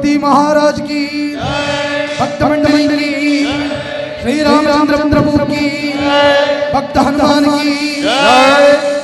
छत्रपति महाराज की, भक्त मंडली की, श्री रामचंद्र प्रभु की, भक्त हनुमान की जय।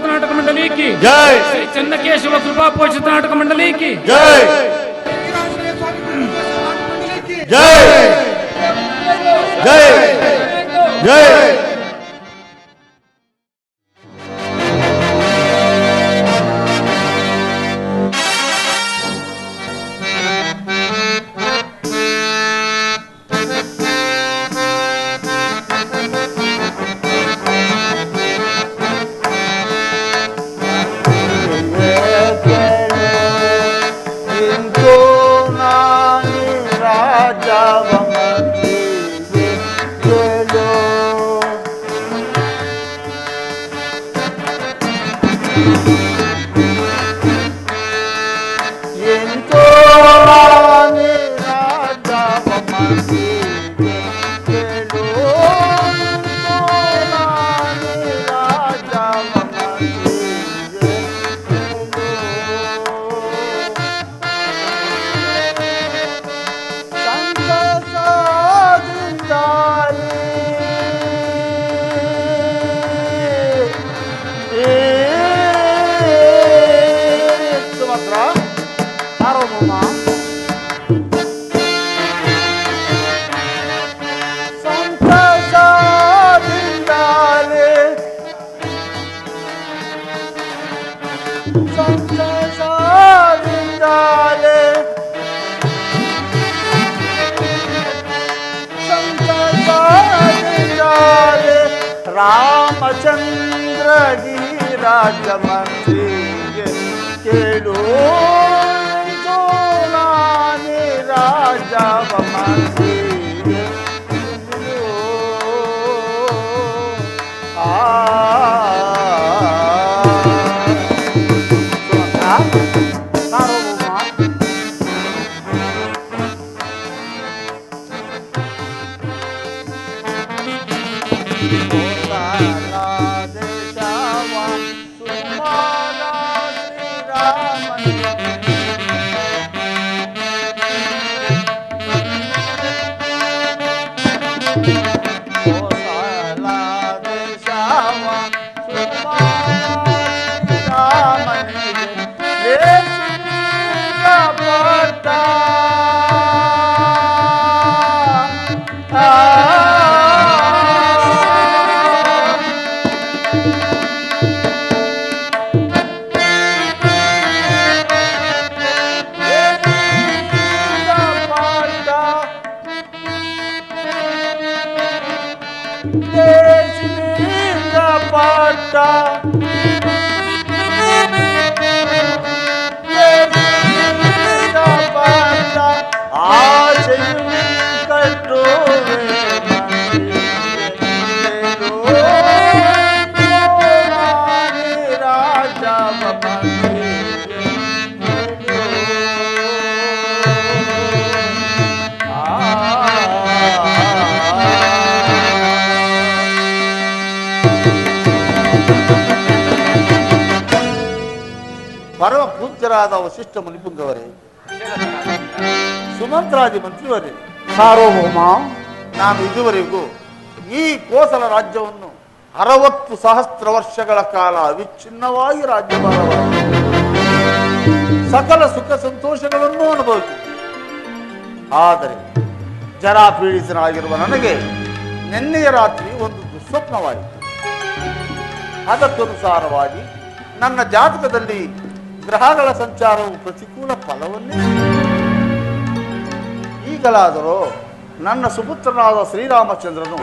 नाटक मंडली की जय। श्री चन्नकेशव कृपा पोषित नाटक मंडली की जय जय जय जय। रामचंद्र गिरिराज मंत्री केलो जोलाने राजा मंत्री ಪರಮ ಪೂಜ್ಯರಾದ ವಶಿಷ್ಠ ಮುನಿಪುಂಗವರೇ, ಸುಮಂತ್ರಾದಿ ಮಂತ್ರಿಯವರೇ, ಸಾರ್ವಭೌಮ, ನಾನು ಇದುವರೆಗೂ ಈ ಕೋಸಲ ರಾಜ್ಯವನ್ನು 60 ಸಹಸ್ರ ವರ್ಷಗಳ ಕಾಲ ಅವಿಚ್ಛಿನ್ನವಾಗಿ ರಾಜ್ಯಭಾರವಾಗಿ ಸಕಲ ಸುಖ ಸಂತೋಷಗಳನ್ನು ಅನುಭವಿಸಿದೆ. ಆದರೆ ಜರಾಪೀಡಿತನಾಗಿರುವ ನನಗೆ ನಿನ್ನೆಯ ರಾತ್ರಿ ಒಂದು ದುಸ್ವಪ್ನವಾಯಿತು. ಅದಕ್ಕನುಸಾರವಾಗಿ ನನ್ನ ಜಾತಕದಲ್ಲಿ ಗ್ರಹಗಳ ಸಂಚಾರವು ಪ್ರತಿಕೂಲ ಫಲವನ್ನೇ. ಈಗಲಾದರೂ ನನ್ನ ಸುಪುತ್ರನಾದ ಶ್ರೀರಾಮಚಂದ್ರನು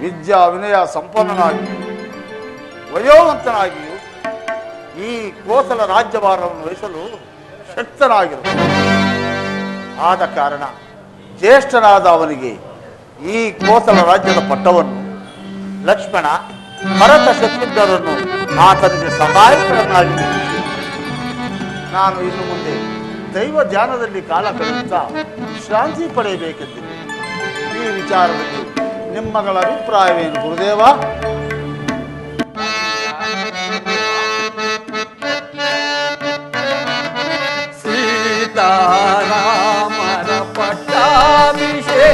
ವಿದ್ಯಾ ವಿನಯ ಸಂಪನ್ನನಾಗಿ ವಯೋವಂತನಾಗಿಯೂ ಈ ಕೋಸಲ ರಾಜ್ಯಭಾರವನ್ನು ವಹಿಸಲು ಶಕ್ತನಾಗಿರು. ಆದ ಕಾರಣ ಜ್ಯೇಷ್ಠನಾದ ಅವನಿಗೆ ಈ ಕೋಸಲ ರಾಜ್ಯದ ಪಟ್ಟವನ್ನು ಲಕ್ಷ್ಮಣ ಭರತ ಶತ್ರುಘ್ನರನ್ನು ಆತನಿಗೆ ಸಹಾಯಕರನ್ನಾಗಿ ನಾನು ಇನ್ನು ಮುಂದೆ ದೈವ ಧ್ಯಾನದಲ್ಲಿ ಕಾಲ ಕಳೆಯುತ್ತಾ ವಿಶ್ರಾಂತಿ ಪಡೆಯಬೇಕೆಂದಿದೆ. ಈ ವಿಚಾರದಲ್ಲಿ ನಿಮ್ಮಗಳ ಅಭಿಪ್ರಾಯವೇನು ಗುರುದೇವ? ಸೀತಾರಾಮರ ಪಟ್ಟಾಭಿಷೇಕ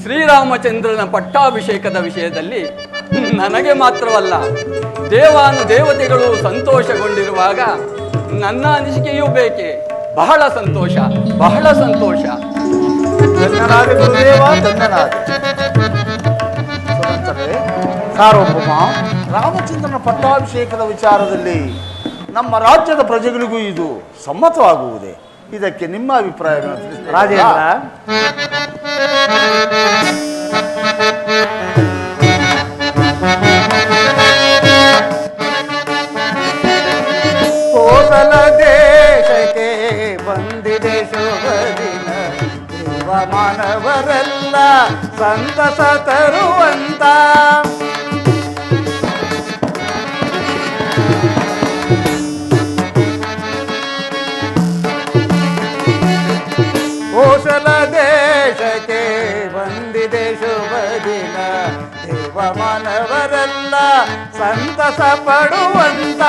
ಶ್ರೀರಾಮಚಂದ್ರನ ಪಟ್ಟಾಭಿಷೇಕದ ವಿಷಯದಲ್ಲಿ ನನಗೆ ಮಾತ್ರವಲ್ಲ ದೇವಾನು ದೇವತೆಗಳು ಸಂತೋಷಗೊಂಡಿರುವಾಗ ನನ್ನ ಅನಿಸಿಕೆಯೂ ಬೇಕೆ. ಬಹಳ ಸಂತೋಷ, ಬಹಳ ಸಂತೋಷ. ಧನ್ಯನಾದೆ ಗುರುದೇವ, ಧನ್ಯನಾದೆ. ಸಾರ್ವಭೌಮ, ರಾಮಚಂದ್ರನ ಪಟ್ಟಾಭಿಷೇಕದ ವಿಚಾರದಲ್ಲಿ ನಮ್ಮ ರಾಜ್ಯದ ಪ್ರಜೆಗಳಿಗೂ ಇದು ಸಮ್ಮತವಾಗುವುದೇ? ಇದಕ್ಕೆ ನಿಮ್ಮ ಅಭಿಪ್ರಾಯವನ್ನು ತಿಳಿಸಿ ರಾಜೇಂದ್ರ. ಕೋಸಲ ದೇಶಕ್ಕೆ ಬಂದಿದೆ ಶುಭ ದಿನ. ದೇವ ಮಾನವರೆಲ್ಲ ಸಂತಸ ತರುವಂತ ಕೋಸಲ ದೇಶಕ್ಕೆ ಬಂದಿದೆ ಶುಭ ದಿನ ದೇವ ಮಾನವರೆಲ್ಲ ಸಂತಸ ಪಡುವಂತ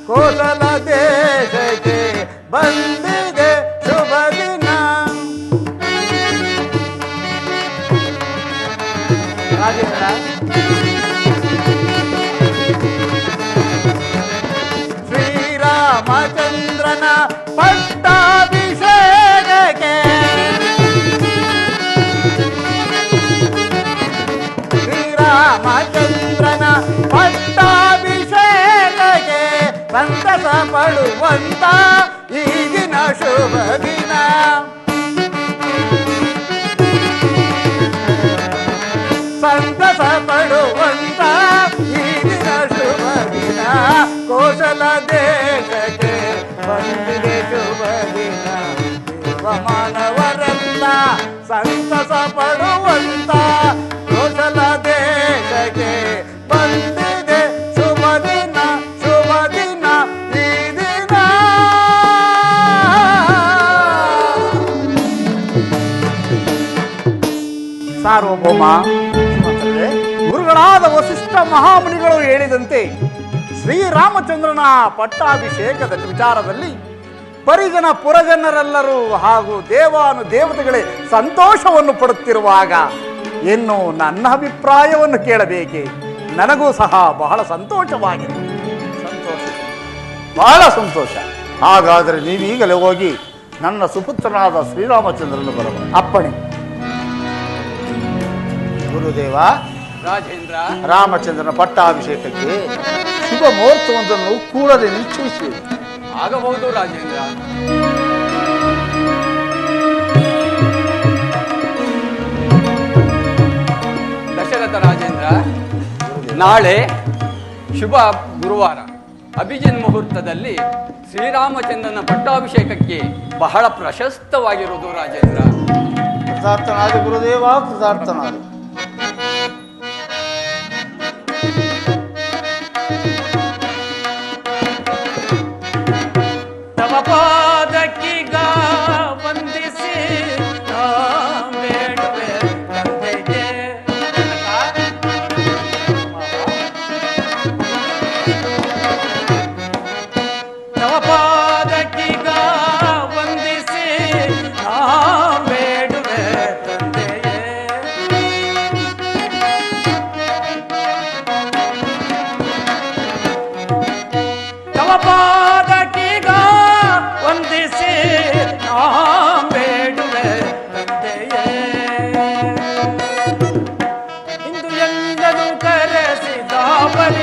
ಕೋಸಲ ದೇಶಕ್ಕೆ ಬಂದಿದೆ ಶುಭ ದಿನ. ರಾಜೇಂದ್ರ ಶ್ರೀರಾಮಚಂದ್ರನ ಪಟ್ಟಾಭಿಷೇಕಕ್ಕೆ ಶ್ರೀರಾಮಚಂದ್ರನ ಪಟ್ಟಾಭಿಷೇಕಕ್ಕೆ ಸಂತಸ ಪಡುವಂತ ಈ ದಿನ ಶುಭ ದಿನ. ಸಂತಸ ಪಡುವಂತ ಈ ದಿನ ಶುಭ ದಿನ. ಕೋಸಲ ದೇಶಕ್ಕೆ ಬಂದಿದೆ ಶುಭ ದಿನ ದೇವ ಮಾನವರೆಲ್ಲ ಸಂತಸ ಪಡುವಂತ ಕೋಸಲ ದೇಶಕ್ಕೆ ಬಂದಿದೆ ಶುಭ ದಿನ ಶುಭ ದಿನ ಈ ದಿನ. ಸಾರ್ವಭೌಮ ಗುರುಗಳಾದ ವಸಿಷ್ಠ ಮಹಾಮುನಿಗಳು ಹೇಳಿದಂತೆ ಶ್ರೀರಾಮಚಂದ್ರನ ಪಟ್ಟಾಭಿಷೇಕದ ವಿಚಾರದಲ್ಲಿ ಪರಿಜನ ಪುರಜನರೆಲ್ಲರೂ ಹಾಗೂ ದೇವತೆಗಳೇ ಸಂತೋಷವನ್ನು ಪಡುತ್ತಿರುವಾಗ ಇನ್ನು ನನ್ನ ಅಭಿಪ್ರಾಯವನ್ನು ಕೇಳಬೇಕೆ? ನನಗೂ ಸಹ ಬಹಳ ಸಂತೋಷವಾಗಿದೆ. ಸಂತೋಷ, ಬಹಳ ಸಂತೋಷ. ಹಾಗಾದರೆ ನೀವೀಗಲೇ ಹೋಗಿ ನನ್ನ ಸುಪುತ್ರನಾದ ಶ್ರೀರಾಮಚಂದ್ರನು ಬರಬಹುದು. ಅಪ್ಪಣೆ. ಗುರುದೇವ, ರಾಜೇಂದ್ರ, ರಾಮಚಂದ್ರನ ಪಟ್ಟಾಭಿಷೇಕಕ್ಕೆ ಶುಭ ಮುಹೂರ್ತವೊಂದನ್ನು ಕೂಡಲೇ ನಿಶ್ಚಯಿಸಿ. ಆಗಬಹುದು ರಾಜೇಂದ್ರ. ದಶರಥ ರಾಜೇಂದ್ರ, ನಾಳೆ ಶುಭ ಗುರುವಾರ ಅಭಿಜಿನ್ ಮುಹೂರ್ತದಲ್ಲಿ ಶ್ರೀರಾಮಚಂದ್ರನ ಪಟ್ಟಾಭಿಷೇಕಕ್ಕೆ ಬಹಳ ಪ್ರಶಸ್ತವಾಗಿರುವುದು ರಾಜೇಂದ್ರ. ಕೃತಾರ್ಥನಾದ ಗುರುದೇವ, ಕೃತಾರ್ಥನಾದ. ತವ ಪಾದಕ್ಕೀಗ ವಂದಿಸಿ ಬೇಡುವೆ ತಂದೆಗೆ. ತವ ಪಾದಕ್ಕೀಗ ವಂದಿಸಿ ಬೇಡುವೆ ತಂದೆಯೇ. ತವ ಪಾದಕ್ಕೀಗ ವಂದಿಸಿ ಬೇಡುವೆ ತಂದೆಯೇ. ಇಂದು ಎಲ್ಲರೂ ಕರೆಸಿದ ಬಲಿ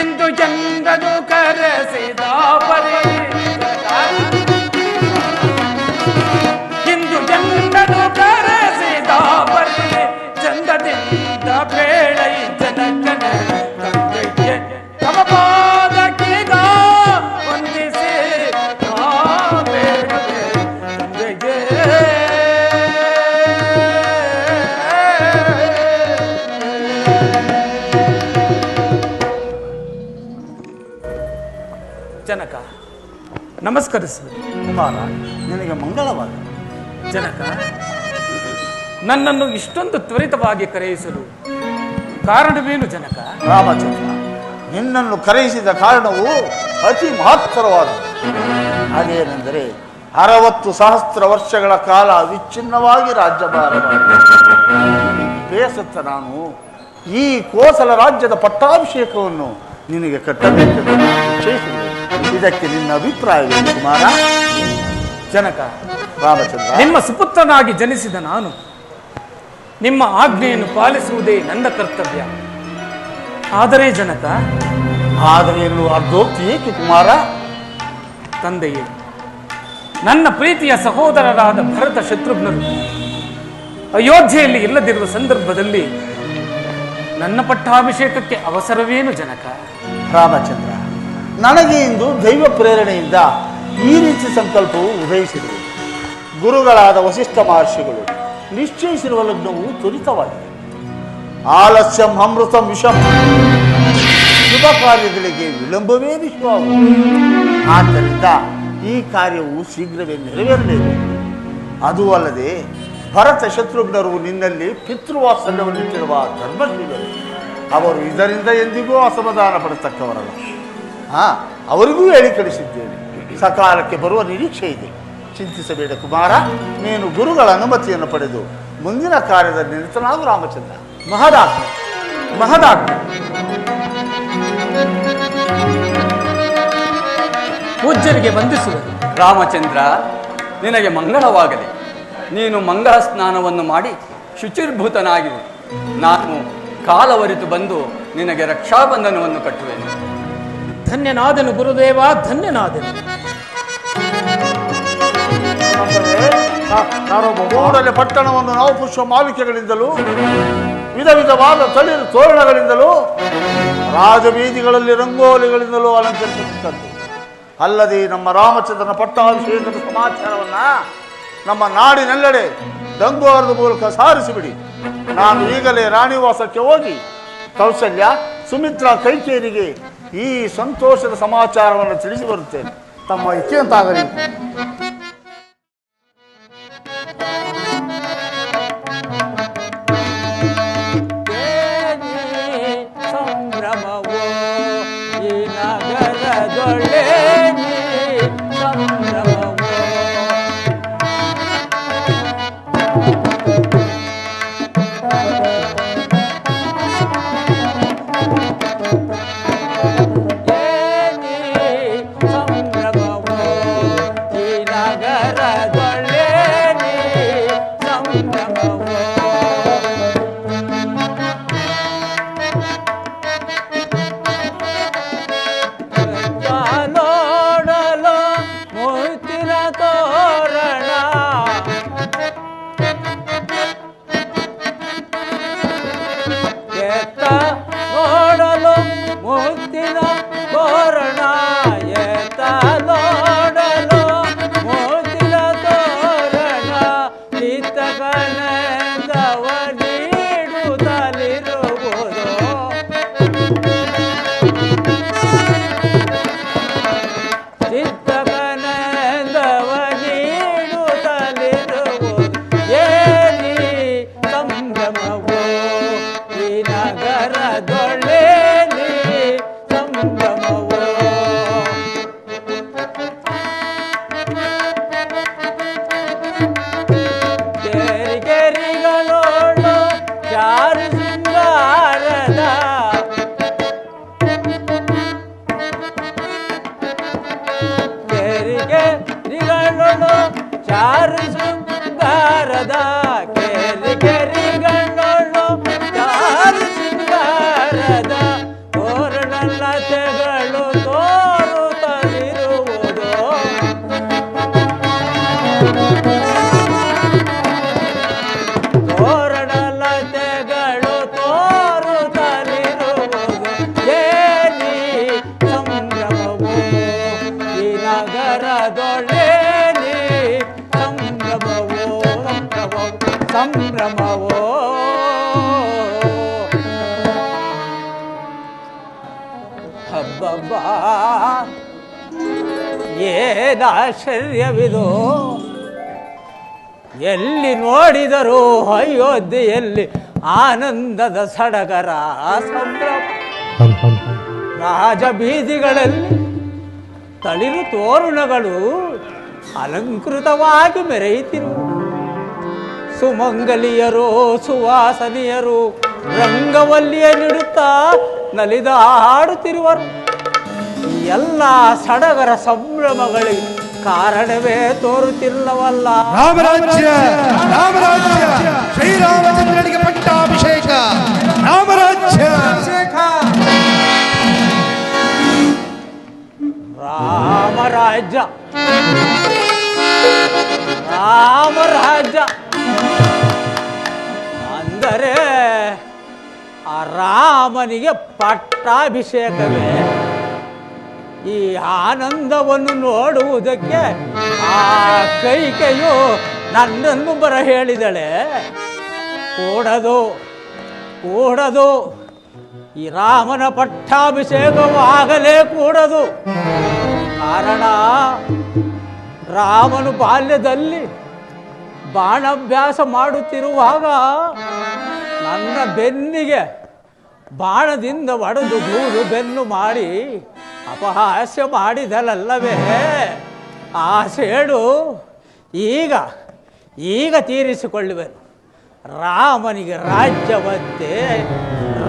ಎಂದು ಚಂದನು ಕರೆಸಿದ ಪರಿ. ಇಂದು ಚಂದನು ಕರೆಸಿದ ಪರಿ ಚಂದದಿಂದ ಬೇಳೈ ಜನಕನ ತಂದೆಗೆ. ತವ ಪಾದಕ್ಕೀಗ ವಂದಿಸಿ ಬೇಡುವೆ ತಂದೆಗೆ. ಜನಕ ನಮಸ್ಕರಿಸುವೆ. ಕುಮಾರ, ನಿನಗೆ ಮಂಗಳವಾದ. ಜನಕ, ನನ್ನನ್ನು ಇಷ್ಟೊಂದು ತ್ವರಿತವಾಗಿ ಕರೆಯಿಸಲು ಕಾರಣವೇನು ಜನಕ? ರಾಮಚಂದ್ರ, ನಿನ್ನನ್ನು ಕರೆಯಿಸಿದ ಕಾರಣವು ಅತಿ ಮಹತ್ತರವಾದದ್ದು. ಅದೇನೆಂದರೆ 60 ಸಹಸ್ರ ವರ್ಷಗಳ ಕಾಲ ವಿಚ್ಛಿನ್ನವಾಗಿ ರಾಜ್ಯಭಾರ ಬೇಸತ್ತ ನಾನು ಈ ಕೋಸಲ ರಾಜ್ಯದ ಪಟ್ಟಾಭಿಷೇಕವನ್ನು ನಿನಗೆ ಕಟ್ಟಬೇಕೆಂದು ನಿಶ್ಚಯಿಸಿದೆ. ಇದಕ್ಕೆ ನಿನ್ನ ಅಭಿಪ್ರಾಯವೇನು ಕುಮಾರ? ಜನಕ, ರಾಮಚಂದ್ರ, ನಿಮ್ಮ ಸುಪುತ್ರನಾಗಿ ಜನಿಸಿದ ನಾನು ನಿಮ್ಮ ಆಜ್ಞೆಯನ್ನು ಪಾಲಿಸುವುದೇ ನನ್ನ ಕರ್ತವ್ಯ. ಆದರೆ ಜನಕ, ಆದರೆ ಎನ್ನುವ ಅರ್ಧೋಕ್ತಿ ಏಕೆ ಕುಮಾರ? ತಂದೆಯೇ, ನನ್ನ ಪ್ರೀತಿಯ ಸಹೋದರರಾದ ಭರತ ಶತ್ರುಘ್ನರು ಅಯೋಧ್ಯೆಯಲ್ಲಿ ಇಲ್ಲದಿರುವ ಸಂದರ್ಭದಲ್ಲಿ ನನ್ನ ಪಟ್ಟಾಭಿಷೇಕಕ್ಕೆ ಅವಸರವೇನು ಜನಕ? ರಾಮಚಂದ್ರ, ನನಗೆ ಇಂದು ದೈವ ಪ್ರೇರಣೆಯಿಂದ ಈ ರೀತಿ ಸಂಕಲ್ಪವು ಉದಯಿಸಿದೆ. ಗುರುಗಳಾದ ವಸಿಷ್ಠ ಮಹರ್ಷಿಗಳು ನಿಶ್ಚಯಿಸಿರುವ ಲಗ್ನವು ತ್ವರಿತವಾಗಿದೆ. ಆಲಸ್ಯಂ ಅಮೃತಂ ವಿಷಂ. ಶುಭ ಕಾರ್ಯಗಳಿಗೆ ವಿಳಂಬವೇ ವಿಶ್ವಾಸ. ಆದ್ದರಿಂದ ಈ ಕಾರ್ಯವು ಶೀಘ್ರವೇ ನೆರವೇರಲೇಬೇಕು. ಅದೂ ಅಲ್ಲದೆ ಭರತ ಶತ್ರುಘ್ನರು ನಿನ್ನಲ್ಲಿ ಪಿತೃವಾತ್ಸಲ್ಯವನ್ನಿಟ್ಟಿರುವ ಧರ್ಮಶೀಲರು. ಅವರು ಇದರಿಂದ ಎಂದಿಗೂ ಅಸಮಾಧಾನ ಪಡತಕ್ಕವರಲ್ಲ. ಅವರಿಗೂ ಹೇಳಿ ಕಳಿಸಿದ್ದೇನೆ. ಸಕಾಲಕ್ಕೆ ಬರುವ ನಿರೀಕ್ಷೆ ಇದೆ. ಚಿಂತಿಸಬೇಡ ಕುಮಾರ. ನೀನು ಗುರುಗಳ ಅನುಮತಿಯನ್ನು ಪಡೆದು ಮುಂದಿನ ಕಾರ್ಯದಲ್ಲಿ ನಿರತನಾಗು ರಾಮಚಂದ್ರ. ಮಹದಾಜ್ಞೆ, ಮಹದಾಜ್ಞೆ. ಪೂಜ್ಯರಿಗೆ ವಂದಿಸುವುದು. ರಾಮಚಂದ್ರ, ನಿನಗೆ ಮಂಗಳವಾಗಲಿ. ನೀನು ಮಂಗಳ ಸ್ನಾನವನ್ನು ಮಾಡಿ ಶುಚಿರ್ಭೂತನಾಗಿರು. ನಾನು ಕಾಲವರಿತು ಬಂದು ನಿನಗೆ ರಕ್ಷಾಬಂಧನವನ್ನು ಕಟ್ಟುವೆನು. ಧನ್ಯನಾದನು ಗುರುದೇವ, ಧನ್ಯನಾದನು. ಕೂಡಲೇ ಪಟ್ಟಣವನ್ನು ನಾವು ಪುಷ್ಪ ಮಾಲಿಕೆಗಳಿಂದಲೂ ವಿಧ ವಿಧವಾದ ತಳಿರು ತೋರಣಗಳಿಂದಲೂ ರಾಜಬೀದಿಗಳಲ್ಲಿ ರಂಗೋಲಿಗಳಿಂದಲೂ ಅಲಂಕರಿಸುತ್ತಿದ್ದರು. ಅಲ್ಲದೆ ನಮ್ಮ ರಾಮಚಂದ್ರನ ಪಟ್ಟಾಭಿಷೇಕದ ಸಮಾಚಾರವನ್ನ ನಮ್ಮ ನಾಡಿನೆಲ್ಲೆಡೆ ದಂಗೋರದ ಮೂಲಕ ಸಾರಿಸಿಬಿಡಿ. ನಾನು ಈಗಲೇ ರಾಣಿವಾಸಕ್ಕೆ ಹೋಗಿ ಕೌಸಲ್ಯ, ಸುಮಿತ್ರಾ, ಕೈಕೇರಿಗೆ ಈ ಸಂತೋಷದ ಸಮಾಚಾರವನ್ನು ತಿಳಿಸಿ ಬರುತ್ತೇನೆ. ತಮ್ಮ ಇಚ್ಛೆಯಂತಾಗಲಿ. ಸಂಭ್ರಮವೋ ಈ ನಗರದೊಳ್ಳೆ ಸಂಭ್ರಮವೋ. ಸಂಭ್ರಮವೋ ಹಬ್ಬಬ್ಬ ಏನಾಶ್ಚರ್ಯವಿದು. ಎಲ್ಲಿ ನೋಡಿದರೂ ಅಯೋಧ್ಯೆಯಲ್ಲಿ ಆನಂದದ ಸಡಗರ ಸಂಭ್ರಮ. ರಾಜ ಬೀದಿಗಳಲ್ಲಿ ತಳಿರು ತೋರಣಗಳು ಅಲಂಕೃತವಾಗಿ ಮೆರೆಯುತ್ತಿರು. ಸುಮಂಗಲಿಯರು ಸುವಾಸನಿಯರು ರಂಗವಲ್ಲಿಯ ನೀಡುತ್ತಾ ನಲಿದಾಡುತ್ತಿರುವರು. ಎಲ್ಲ ಸಡಗರ ಸಂಭ್ರಮಗಳಿಗೆ ಕಾರಣವೇ ತೋರುತ್ತಿಲ್ಲವಲ್ಲ. ರಾಮರಾಜ್ಯ ಶ್ರೀರಾಮಚಂದ್ರನಿಗೆ ಪಟ್ಟಾಭಿಷೇಕ, ರಾಮರಾಜ್ಯ. ರಾಮರಾಜ್ಯ, ರಾಮರಾಜ್ಯ ಅಂದರೆ ಆ ರಾಮನಿಗೆ ಪಟ್ಟಾಭಿಷೇಕವೇ? ಈ ಆನಂದವನ್ನು ನೋಡುವುದಕ್ಕೆ ಆ ಕೈಕೆಯು ನನ್ನನ್ನು ಬರ ಹೇಳಿದಳೆ. ಕೂಡದು ಕೂಡದು, ಈ ರಾಮನ ಪಟ್ಟಾಭಿಷೇಕವಾಗಲೇ ಕೂಡದು. ಕಾರಣ, ರಾಮನು ಬಾಲ್ಯದಲ್ಲಿ ಬಾಣಾಭ್ಯಾಸ ಮಾಡುತ್ತಿರುವಾಗ ನನ್ನ ಬೆನ್ನಿಗೆ ಬಾಣದಿಂದ ಒಡೆದು ಗೂಡು ಬೆನ್ನು ಮಾಡಿ ಅಪಹಾಸ್ಯ ಮಾಡಿದಲಲ್ಲವೇ? ಆ ಸೇಡು ಈಗ ತೀರಿಸಿಕೊಳ್ಳುವೆನು. ರಾಮನಿಗೆ ರಾಜ್ಯವಂತೆ,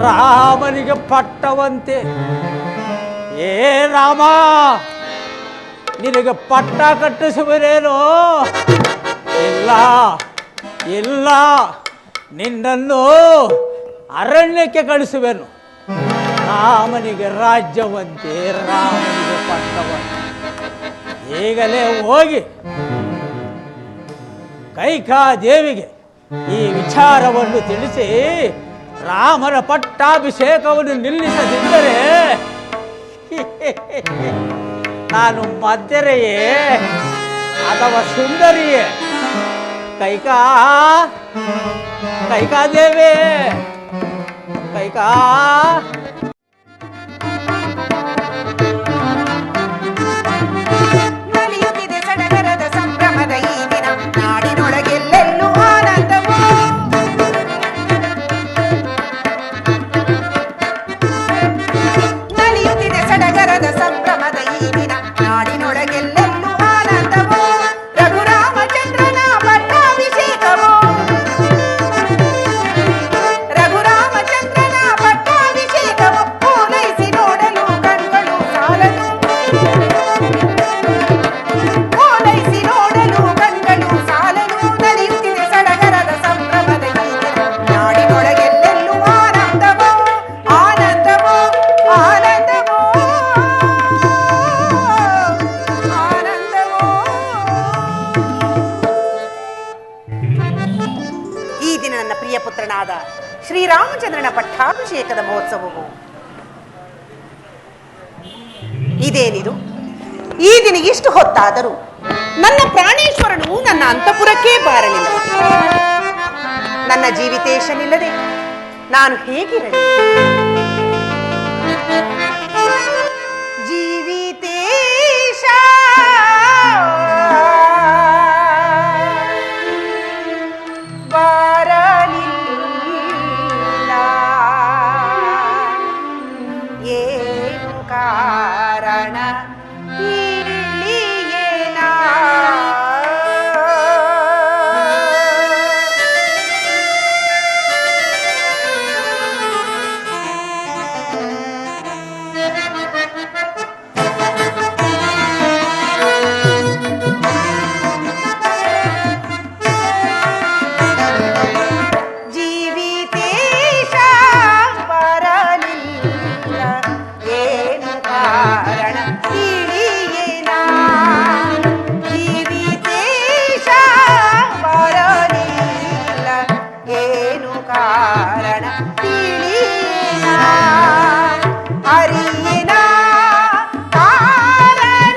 ರಾಮನಿಗೆ ಪಟ್ಟವಂತೆ. ಏ ರಾಮ, ನಿನಗೆ ಪಟ್ಟ ಕಟ್ಟಿಸುವರೇನೋ? ಇಲ್ಲ ಇಲ್ಲ, ನಿನ್ನನ್ನು ಅರಣ್ಯಕ್ಕೆ ಕಳಿಸುವೆನು. ರಾಮನಿಗೆ ರಾಜ್ಯವಂತೆ, ರಾಮನಿಗೆ ಪಟ್ಟವಂತೆ. ಈಗಲೇ ಹೋಗಿ ಕೈಕಾದೇವಿಗೆ ಈ ವಿಚಾರವನ್ನು ತಿಳಿಸಿ ರಾಮನ ಪಟ್ಟಾಭಿಷೇಕವನ್ನು ನಿಲ್ಲಿಸದಿದ್ದರೆ ನಾನು ಮದ್ದೆರೆಯೇ ಅಥವಾ ಸುಂದರಿಯೇ? ಕೈಕಾದೇವಿ, ಕೈಕಾ ನಡೆಯುತ್ತಿದೆ ಸಡಗರದ ಸಂಭ್ರಮದ ಈ ದಿನ, ನಾಡಿನೊಳಗೆಲ್ಲೆಲ್ಲೂ ಆನಂದವು. ನಡೆಯುತ್ತಿದೆ ಸಡಗರದ ಸಂಭ್ರಮದ ಈ ದಿನ, ನಾಡಿನೊಳಗೆಲ್ಲೆಲ್ಲೂ ಆನಂದವು. ರಘುರಾಮಚಂದ್ರನ ಪಟ್ಟಾಭಿಷೇಕವು, ರಘುರಾಮಚಂದ್ರನ ಪಟ್ಟಾಭಿಷೇಕವು ಪೂರೈಸಿ ನೋಡಲು ಕಣ್ಗಳು ಸಾಲದು. ಪೂರೈಸಿ ನೋಡಲು ಕಣ್ಗಳು ಸಾಲಲು. ನಡೆಯುತ್ತಿದೆ ಸಡಗರದ ಸಂಭ್ರಮದ ಈ ದಿನ, ನಾಡಿನೊಳಗೆಲ್ಲೆಲ್ಲೂ ಆನಂದವು, ಆನಂದವು, ಆನಂದವು, ಆನಂದವು. ಈ ದಿನ ನನ್ನ ಪ್ರಿಯ ಪುತ್ರನಾದ ಶ್ರೀರಾಮಚಂದ್ರನ ಪಟ್ಟಾಭಿಷೇಕದ ಮಹೋತ್ಸವವು. ಇದೇನಿದು? ಈ ದಿನ ಇಷ್ಟು ಹೊತ್ತಾದರೂ ನನ್ನ ಪ್ರಾಣೇಶ್ವರನು ನನ್ನ ಅಂತಃಪುರಕ್ಕೆ ಬಾರಲಿಲ್ಲ. ನನ್ನ ಜೀವಿತೇಶನಿಲ್ಲದೆ ನಾನು ಹೇಗಿರಲಿ? ಜೀವಿತೇಶ ಬಾರಲಿಲ್ಲ, ಏನು ಕಾರಣ ಇಲ್ಲಿಯೇನಾ? ಜೀವಿತೇಶ ಬರಲಿಲ್ಲ, ಏನು ಕಾರಣ ತಿಳಿಯೇನಾ? ಜೀವಿತೇಶ ಬರಲಿಲ್ಲ, ಏನು ಕಾರಣ ತಿಳಿಯೇನಾ? ಅರಿಯೇನಾ ಕಾರಣ?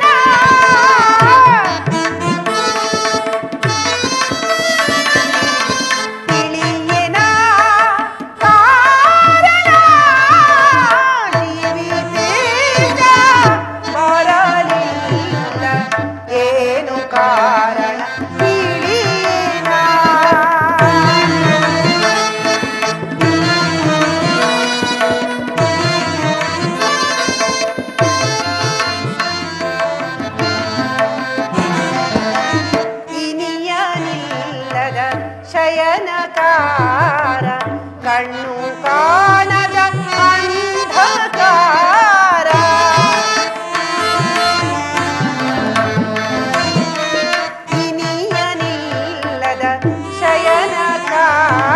ತಿಳಿಯೇನಾ ಕಾರಣ? ಜೀವಿತೇಶ ಬರಲಿಲ್ಲ, ಏನು ಕಾರಣ ತಿಳಿಯೇನಾ? ಇನಿಯನಿಲ್ಲದ ಶಯನಕಾರ, ಕಣ್ಣು ಕಾಣದ ಅಂಧಕಾರ. ಇನಿಯನಿಲ್ಲದ ಶಯನಕಾರ,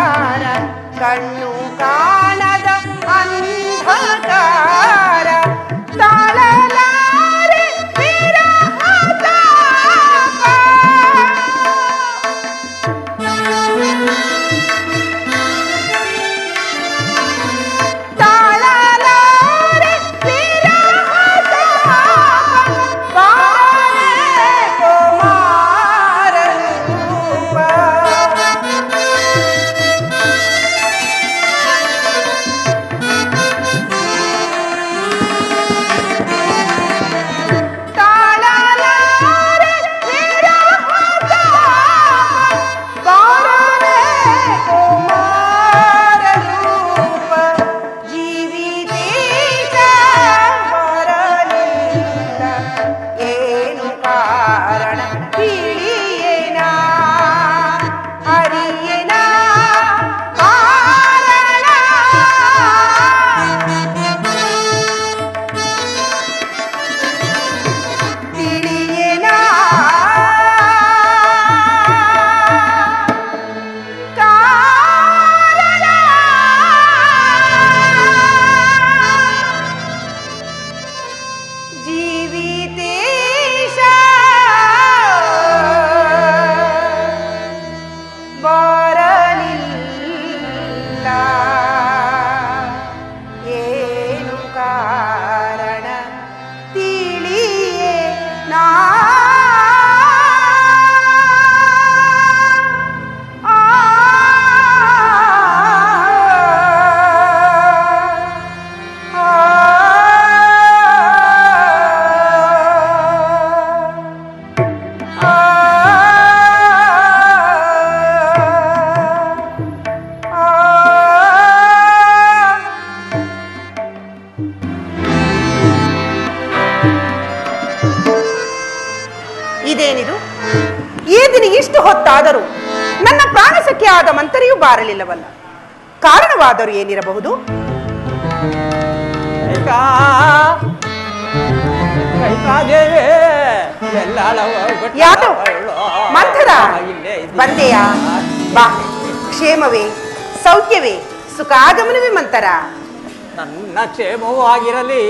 ಹೊತ್ತಾದರೂ ನನ್ನ ಪ್ರಾಣ ಸಖಿಯಾದ ಮಂಥರೆಯೂ ಬಾರಲಿಲ್ಲವಲ್ಲ. ಕಾರಣವಾದರೂ ಏನಿರಬಹುದು? ಯಾರು ಮಂಥರ, ಬಂದೆಯಾ? ಬಾ. ಕ್ಷೇಮವೇ, ಸೌಖ್ಯವೇ, ಸುಖಾಗಮನವೇ ಮಂಥರ? ನನ್ನ ಕ್ಷೇಮವೂ ಆಗಿರಲಿ,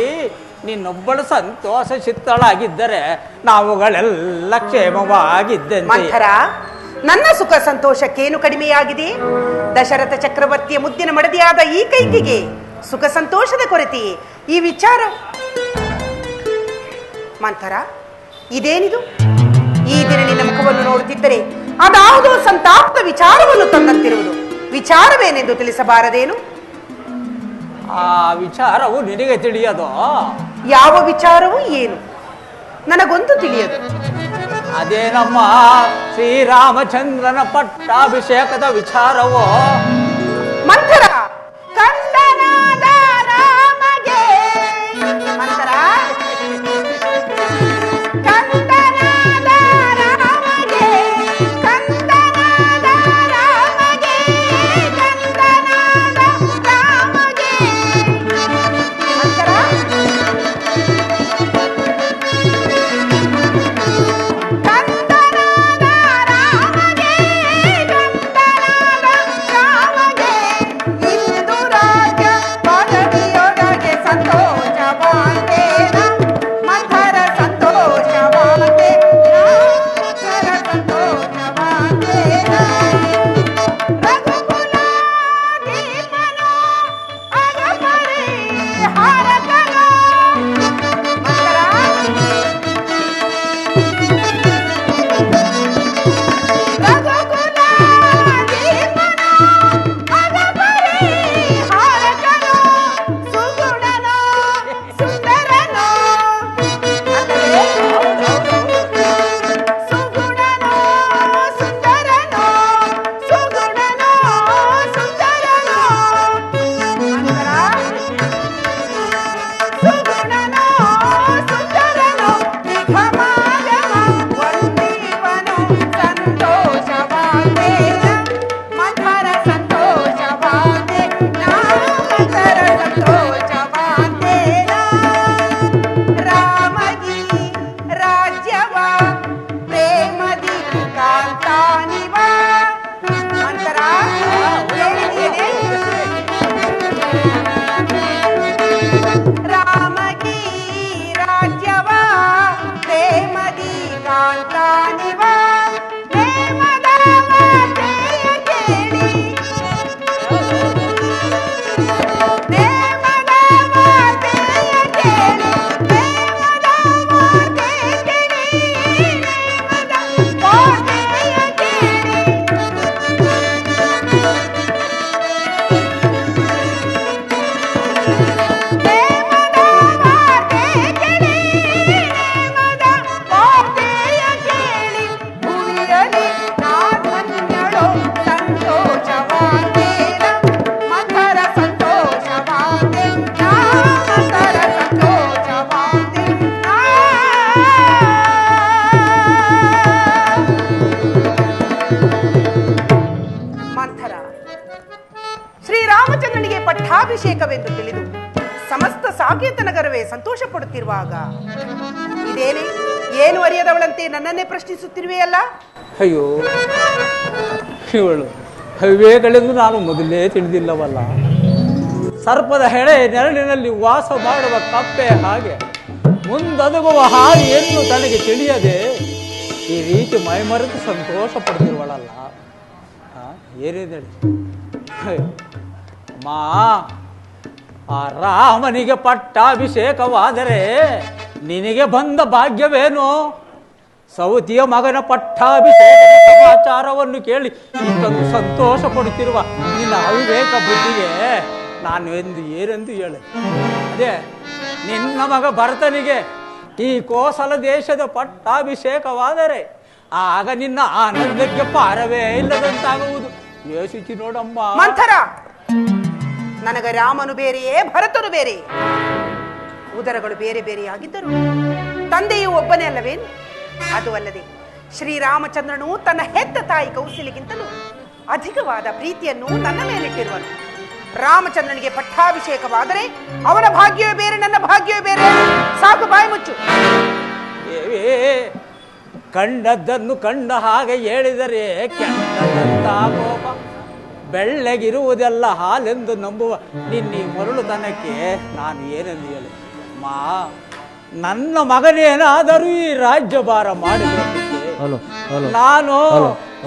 ನಿನ್ನೊಬ್ಬಳು ಸಂತೋಷ ಚಿತ್ತಳಾಗಿದ್ದರೆ ನಾವುಗಳೆಲ್ಲ ಕ್ಷೇಮವಾಗಿದ್ದಂತೆ. ಮಂಥರ, ನನ್ನ ಸುಖ ಸಂತೋಷಕ್ಕೇನು ಕಡಿಮೆಯಾಗಿದೆ? ದಶರಥ ಚಕ್ರವರ್ತಿಯ ಮುದ್ದಿನ ಮಡದಿಯಾದ ಈ ಕೈಕಿಗೆ ಸುಖ ಸಂತೋಷದ ಕೊರತೆಯೇ ಈ ವಿಚಾರ? ಮಂಥರ, ಇದೇನಿದು? ಈ ದಿನ ನಿನ್ನ ಮುಖವನ್ನು ನೋಡುತ್ತಿದ್ದರೆ ಅದಾವುದೋ ಸಂತಾಪ್ತ ವಿಚಾರವನ್ನು ತಂದಂತಿರುವುದು. ವಿಚಾರವೇನೆಂದು ತಿಳಿಸಬಾರದೇನು? ಆ ವಿಚಾರವು ನಿನಗೆ ತಿಳಿಯದೋ? ಯಾವ ವಿಚಾರವೂ ಏನು ನನಗೊಂದು ತಿಳಿಯದು. ಅದೇ ನಮ್ಮ ಶ್ರೀರಾಮಚಂದ್ರನ ಪಟ್ಟಾಭಿಷೇಕದ ವಿಚಾರವೋ? ಮಂಥರ, ಕಂದನಾದ ರಾಮಗೆ. ಮಂಥರ, ಕಂದನಾದ ರಾಮಗೆ, ಕಂದನಾದ ರಾಮಗೆ, ಕಂದನಾದ ರಾಮಗೆ. ಮಂಥರ, ಪಟ್ಟಾಭಿಷೇಕವೆಂದು ತಿಳಿದು ಸಮಸ್ತ ಸಾಕೇತ ನಗರವೇ ಸಂತೋಷ ಪಡುತ್ತಿರುವಾಗ ಇದೇನೆ ಏನು ಅರಿಯದವಳಂತೆ ನನ್ನನ್ನೇ ಪ್ರಶ್ನಿಸುತ್ತಿರುವೆಯಲ್ಲ? ಅಯ್ಯೋ, ಇವಳು ಹವ್ಯಗಳೆಂದು ನಾನು ಮೊದಲೇ ತಿಳಿದಿಲ್ಲವಲ್ಲ. ಸರ್ಪದ ಹೆಡೆ ನೆರಳಿನಲ್ಲಿ ವಾಸ ಮಾಡುವ ಕಪ್ಪೆ ಹಾಗೆ ಮುಂದೊದಗುವ ಹಾದಿಯನ್ನು ತನಗೆ ತಿಳಿಯದೆ ಈ ರೀತಿ ಮೈಮರೆತು ಸಂತೋಷ ಪಡ್ತಿರುವಳಲ್ಲ. ಏನಿದೆ ಅಮ್ಮ, ಆ ರಾಮನಿಗೆ ಪಟ್ಟಾಭಿಷೇಕವಾದರೆ ನಿನಗೆ ಬಂದ ಭಾಗ್ಯವೇನು? ಸೌತಿಯ ಮಗನ ಪಟ್ಟಾಭಿಷೇಕದ ಸಮಾಚಾರವನ್ನು ಕೇಳಿ ಇಷ್ಟೊಂದು ಸಂತೋಷ ಪಡುತ್ತಿರುವ ನಿನ್ನ ಅವಿವೇಕ ಬುದ್ಧಿಗೆ ನಾನು ಏನೆಂದು ಹೇಳಿ. ಅದೇ ನಿನ್ನ ಮಗ ಭರತನಿಗೆ ಈ ಕೋಸಲ ದೇಶದ ಪಟ್ಟಾಭಿಷೇಕವಾದರೆ ಆಗ ನಿನ್ನ ಆನಂದಕ್ಕೆ ಪಾರವೇ ಇಲ್ಲದಂತಾಗುವುದು. ಯೋಚಿಸಿ ನೋಡಮ್ಮ. ಮಂಥರ, ನನಗೆ ರಾಮನು ಬೇರೆಯೇ ಭರತನು ಬೇರೆ. ಉದರಗಳು ಬೇರೆ ಬೇರೆಯಾಗಿದ್ದರು ತಂದೆಯು ಒಬ್ಬನೇ ಅಲ್ಲವೇನು? ಅದು ಅಲ್ಲದೆ ಶ್ರೀರಾಮಚಂದ್ರನು ತನ್ನ ಹೆತ್ತ ತಾಯಿ ಕೌಸಲ್ಯಕ್ಕಿಂತಲೂ ಅಧಿಕವಾದ ಪ್ರೀತಿಯನ್ನು ನನ್ನ ಮೇಲಿಟ್ಟಿರುವನು. ರಾಮಚಂದ್ರನಿಗೆ ಪಟ್ಟಾಭಿಷೇಕವಾದರೆ ಅವನ ಭಾಗ್ಯವೇ ಬೇರೆ, ನನ್ನ ಭಾಗ್ಯವೇ ಬೇರೆ. ಸಾಕು, ಬಾಯಿ ಮುಚ್ಚು. ಕಂಡದ್ದನ್ನು ಕಂಡ ಹಾಗೆ ಹೇಳಿದರೆ ಕೆಂಡದಂತ ಕೋಪ, ಬೆಳ್ಳಗಿರುವುದೆಲ್ಲ ಹಾಲೆಂದು ನಂಬುವ ನಿನ್ನಿ ಮರುಳುತನಕ್ಕೆ ನಾನು ಏನೆಂದು ಹೇಳಿ ಮಾ, ನನ್ನ ಮಗನೇನಾದರೂ ಈ ರಾಜ್ಯಭಾರ ಮಾಡಬೇಕಿದೆ. ನಾನು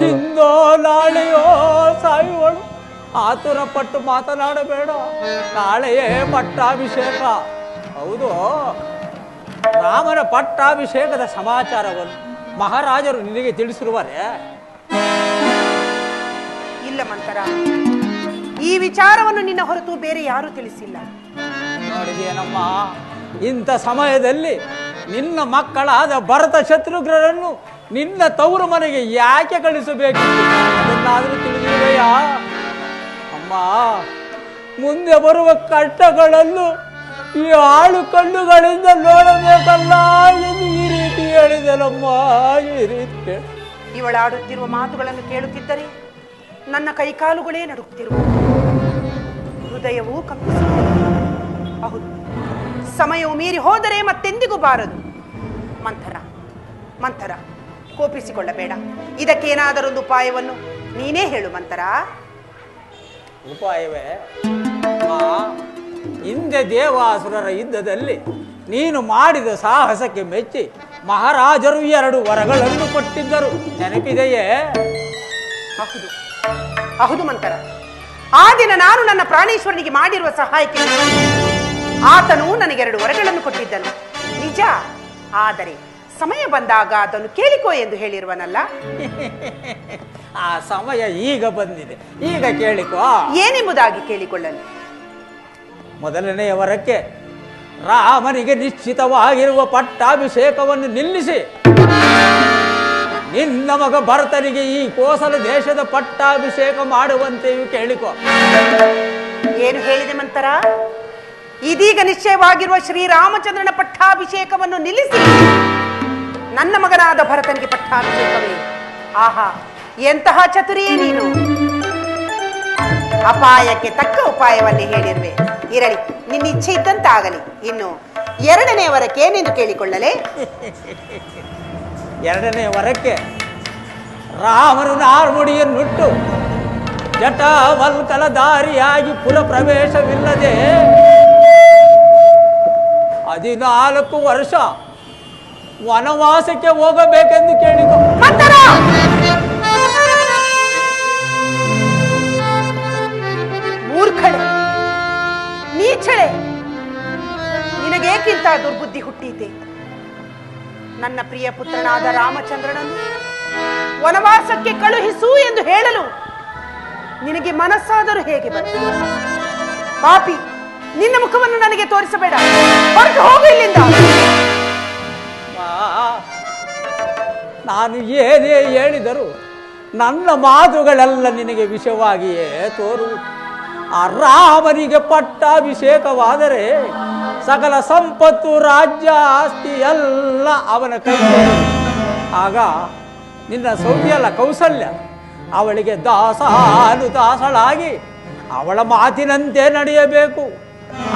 ಹಿಂದೋ ನಾಳೆಯೋ ಸಾಯುವಳು. ಆತುರ ಪಟ್ಟು ಮಾತನಾಡಬೇಡ. ನಾಳೆಯೇ ಪಟ್ಟಾಭಿಷೇಕ. ಹೌದು, ರಾಮನ ಪಟ್ಟಾಭಿಷೇಕದ ಸಮಾಚಾರವನ್ನು ಮಹಾರಾಜರು ನಿನಗೆ ತಿಳಿಸಿರುವರೆ? ಇಲ್ಲ ಮಂತರ, ಈ ವಿಚಾರವನ್ನು ನಿನ್ನ ಹೊರತು ಬೇರೆ ಯಾರೂ ತಿಳಿಸಿಲ್ಲ. ನೋಡಿದೇನಮ್ಮ, ಇಂಥ ಸಮಯದಲ್ಲಿ ನಿನ್ನ ಮಕ್ಕಳಾದ ಭರತ ಶತ್ರುಘ್ನರನ್ನು ನಿನ್ನ ತವರು ಮನೆಗೆ ಯಾಕೆ ಕಳಿಸಬೇಕಿತ್ತು? ಅದನ್ನಾದರೂ ತಿಳಿದಿರುವೆಯಾ ಅಮ್ಮ? ಮುಂದೆ ಬರುವ ಕಷ್ಟಗಳನ್ನು ಈ ಆಳು ಕಣ್ಣುಗಳಿಂದ ನೋಡಬೇಕಲ್ಲ ಎಂದು ಈ ರೀತಿ ಹೇಳಿದೆನಮ್ಮ. ಈ ರೀತಿ ಇವಳಾಡುತ್ತಿರುವ ಮಾತುಗಳನ್ನು ಕೇಳುತ್ತಿದ್ದರೆ ನನ್ನ ಕೈಕಾಲುಗಳೇ ನಡುಗುತ್ತಿರುವ, ಹೃದಯವೂ ಕಂಪಿಸುತ್ತಿದೆ. ಹೌದು, ಸಮಯವು ಮೀರಿ ಹೋದರೆ ಮತ್ತೆಂದಿಗೂ ಬಾರದು. ಮಂಥರ, ಮಂಥರ, ಕೋಪಿಸಿಕೊಳ್ಳಬೇಡ. ಇದಕ್ಕೇನಾದರೊಂದು ಉಪಾಯವನ್ನು ನೀನೇ ಹೇಳು ಮಂಥರ. ಉಪಾಯವೇ? ಹಿಂದೆ ದೇವಾಸುರರ ಯುದ್ಧದಲ್ಲಿ ನೀನು ಮಾಡಿದ ಸಾಹಸಕ್ಕೆ ಮೆಚ್ಚಿ ಮಹಾರಾಜರು 2 ವರಗಳನ್ನು ಕೊಟ್ಟಿದ್ದರು, ನೆನಪಿದೆಯೇ? ಹೌದು, ಹೌದು ಮಂಥರ. ಆ ದಿನ ನಾನು ನನ್ನ ಪ್ರಾಣೇಶ್ವರನಿಗೆ ಮಾಡಿರುವ ಸಹಾಯಕ್ಕೆ ಆತನು ನನಗೆ 2 ವರಗಳನ್ನು ಕೊಟ್ಟಿದ್ದನು ನಿಜ. ಆದರೆ ಸಮಯ ಬಂದಾಗ ಅದನ್ನು ಕೇಳಿಕೋ ಎಂದು ಹೇಳಿರುವನಲ್ಲ. ಆ ಸಮಯ ಈಗ ಬಂದಿದೆ, ಈಗ ಕೇಳಿಕೋ. ಏನೆಂಬುದಾಗಿ ಕೇಳಿಕೊಳ್ಳಲು? ಮೊದಲನೆಯ ವರಕ್ಕೆ ರಾಮನಿಗೆ ನಿಶ್ಚಿತವಾಗಿರುವ ಪಟ್ಟಾಭಿಷೇಕವನ್ನು ನಿಲ್ಲಿಸಿ ನಿನ್ನ ಮಗ ಭರತನಿಗೆ ಈ ಕೋಸಲ ದೇಶದ ಪಟ್ಟಾಭಿಷೇಕ ಮಾಡುವಂತೆಯೂ ಕೇಳಿಕೋ. ಏನು ಹೇಳಿದೆ ಮಂತರ? ಇದೀಗ ನಿಶ್ಚಯವಾಗಿರುವ ಶ್ರೀರಾಮಚಂದ್ರನ ಪಟ್ಟಾಭಿಷೇಕವನ್ನು ನಿಲ್ಲಿಸಿ ನನ್ನ ಮಗನಾದ ಭರತನಿಗೆ ಪಟ್ಟಾಭಿಷೇಕವೇ? ಆಹಾ, ಎಂತಹ ಚತುರಿಯೇ ನೀನು! ಅಪಾಯಕ್ಕೆ ತಕ್ಕ ಉಪಾಯವನ್ನೇ ಹೇಳಿರುವೆ. ಇರಲಿ, ನಿನ್ನ ಇಚ್ಛೆ ಇದ್ದಂತಾಗಲಿ. ಇನ್ನು 2ನೇ ವರಕ್ಕೆ ಏನೆಂದು ಕೇಳಿಕೊಳ್ಳಲೇ? 2ನೇ ವರಕ್ಕೆ ರಾಮನು ನಾರ್ಮುಡಿಯನ್ನುಟ್ಟು ಜಟಾವಲ್ಕಲ ದಾರಿಯಾಗಿ ಪುರ ಪ್ರವೇಶವಿಲ್ಲದೆ 14 ವರ್ಷ ವನವಾಸಕ್ಕೆ ಹೋಗಬೇಕೆಂದು ಕೇಳಿಕೊ. ಮೂರ್ಖಳೆ, ನೀಚಳೆ, ನಿನಗೇಕಿಂತ ದುರ್ಬುದ್ಧಿ ಹುಟ್ಟೀತೆ? ನನ್ನ ಪ್ರಿಯ ಪುತ್ರನಾದ ರಾಮಚಂದ್ರನನ್ನು ವನವಾಸಕ್ಕೆ ಕಳುಹಿಸು ಎಂದು ಹೇಳಲು ನಿನಗೆ ಮನಸ್ಸಾದರೂ ಹೇಗೆ ಬಂತು? ಪಾಪಿ, ನಿನ್ನ ಮುಖವನ್ನು ನನಗೆ ತೋರಿಸಬೇಡ. ಹೊರಟು ಹೋಗು ಇಲ್ಲಿಂದ. ನಾನು ಏನೇ ಹೇಳಿದರೂ ನನ್ನ ಮಾತುಗಳೆಲ್ಲ ನಿನಗೆ ವಿಷವಾಗಿಯೇ ತೋರುವುದು. ಆ ರಾಮನಿಗೆ ಪಟ್ಟಾಭಿಷೇಕವಾದರೆ ಸಕಲ ಸಂಪತ್ತು, ರಾಜ್ಯ, ಆಸ್ತಿ ಎಲ್ಲ ಅವನ ಕೈ. ಆಗ ನಿನ್ನ ಸೌತಿಯಲ್ಲ ಕೌಸಲ್ಯ, ಅವಳಿಗೆ ದಾಸಾನುದಾಸಳಾಗಿ ಅವಳ ಮಾತಿನಂತೆ ನಡೆಯಬೇಕು.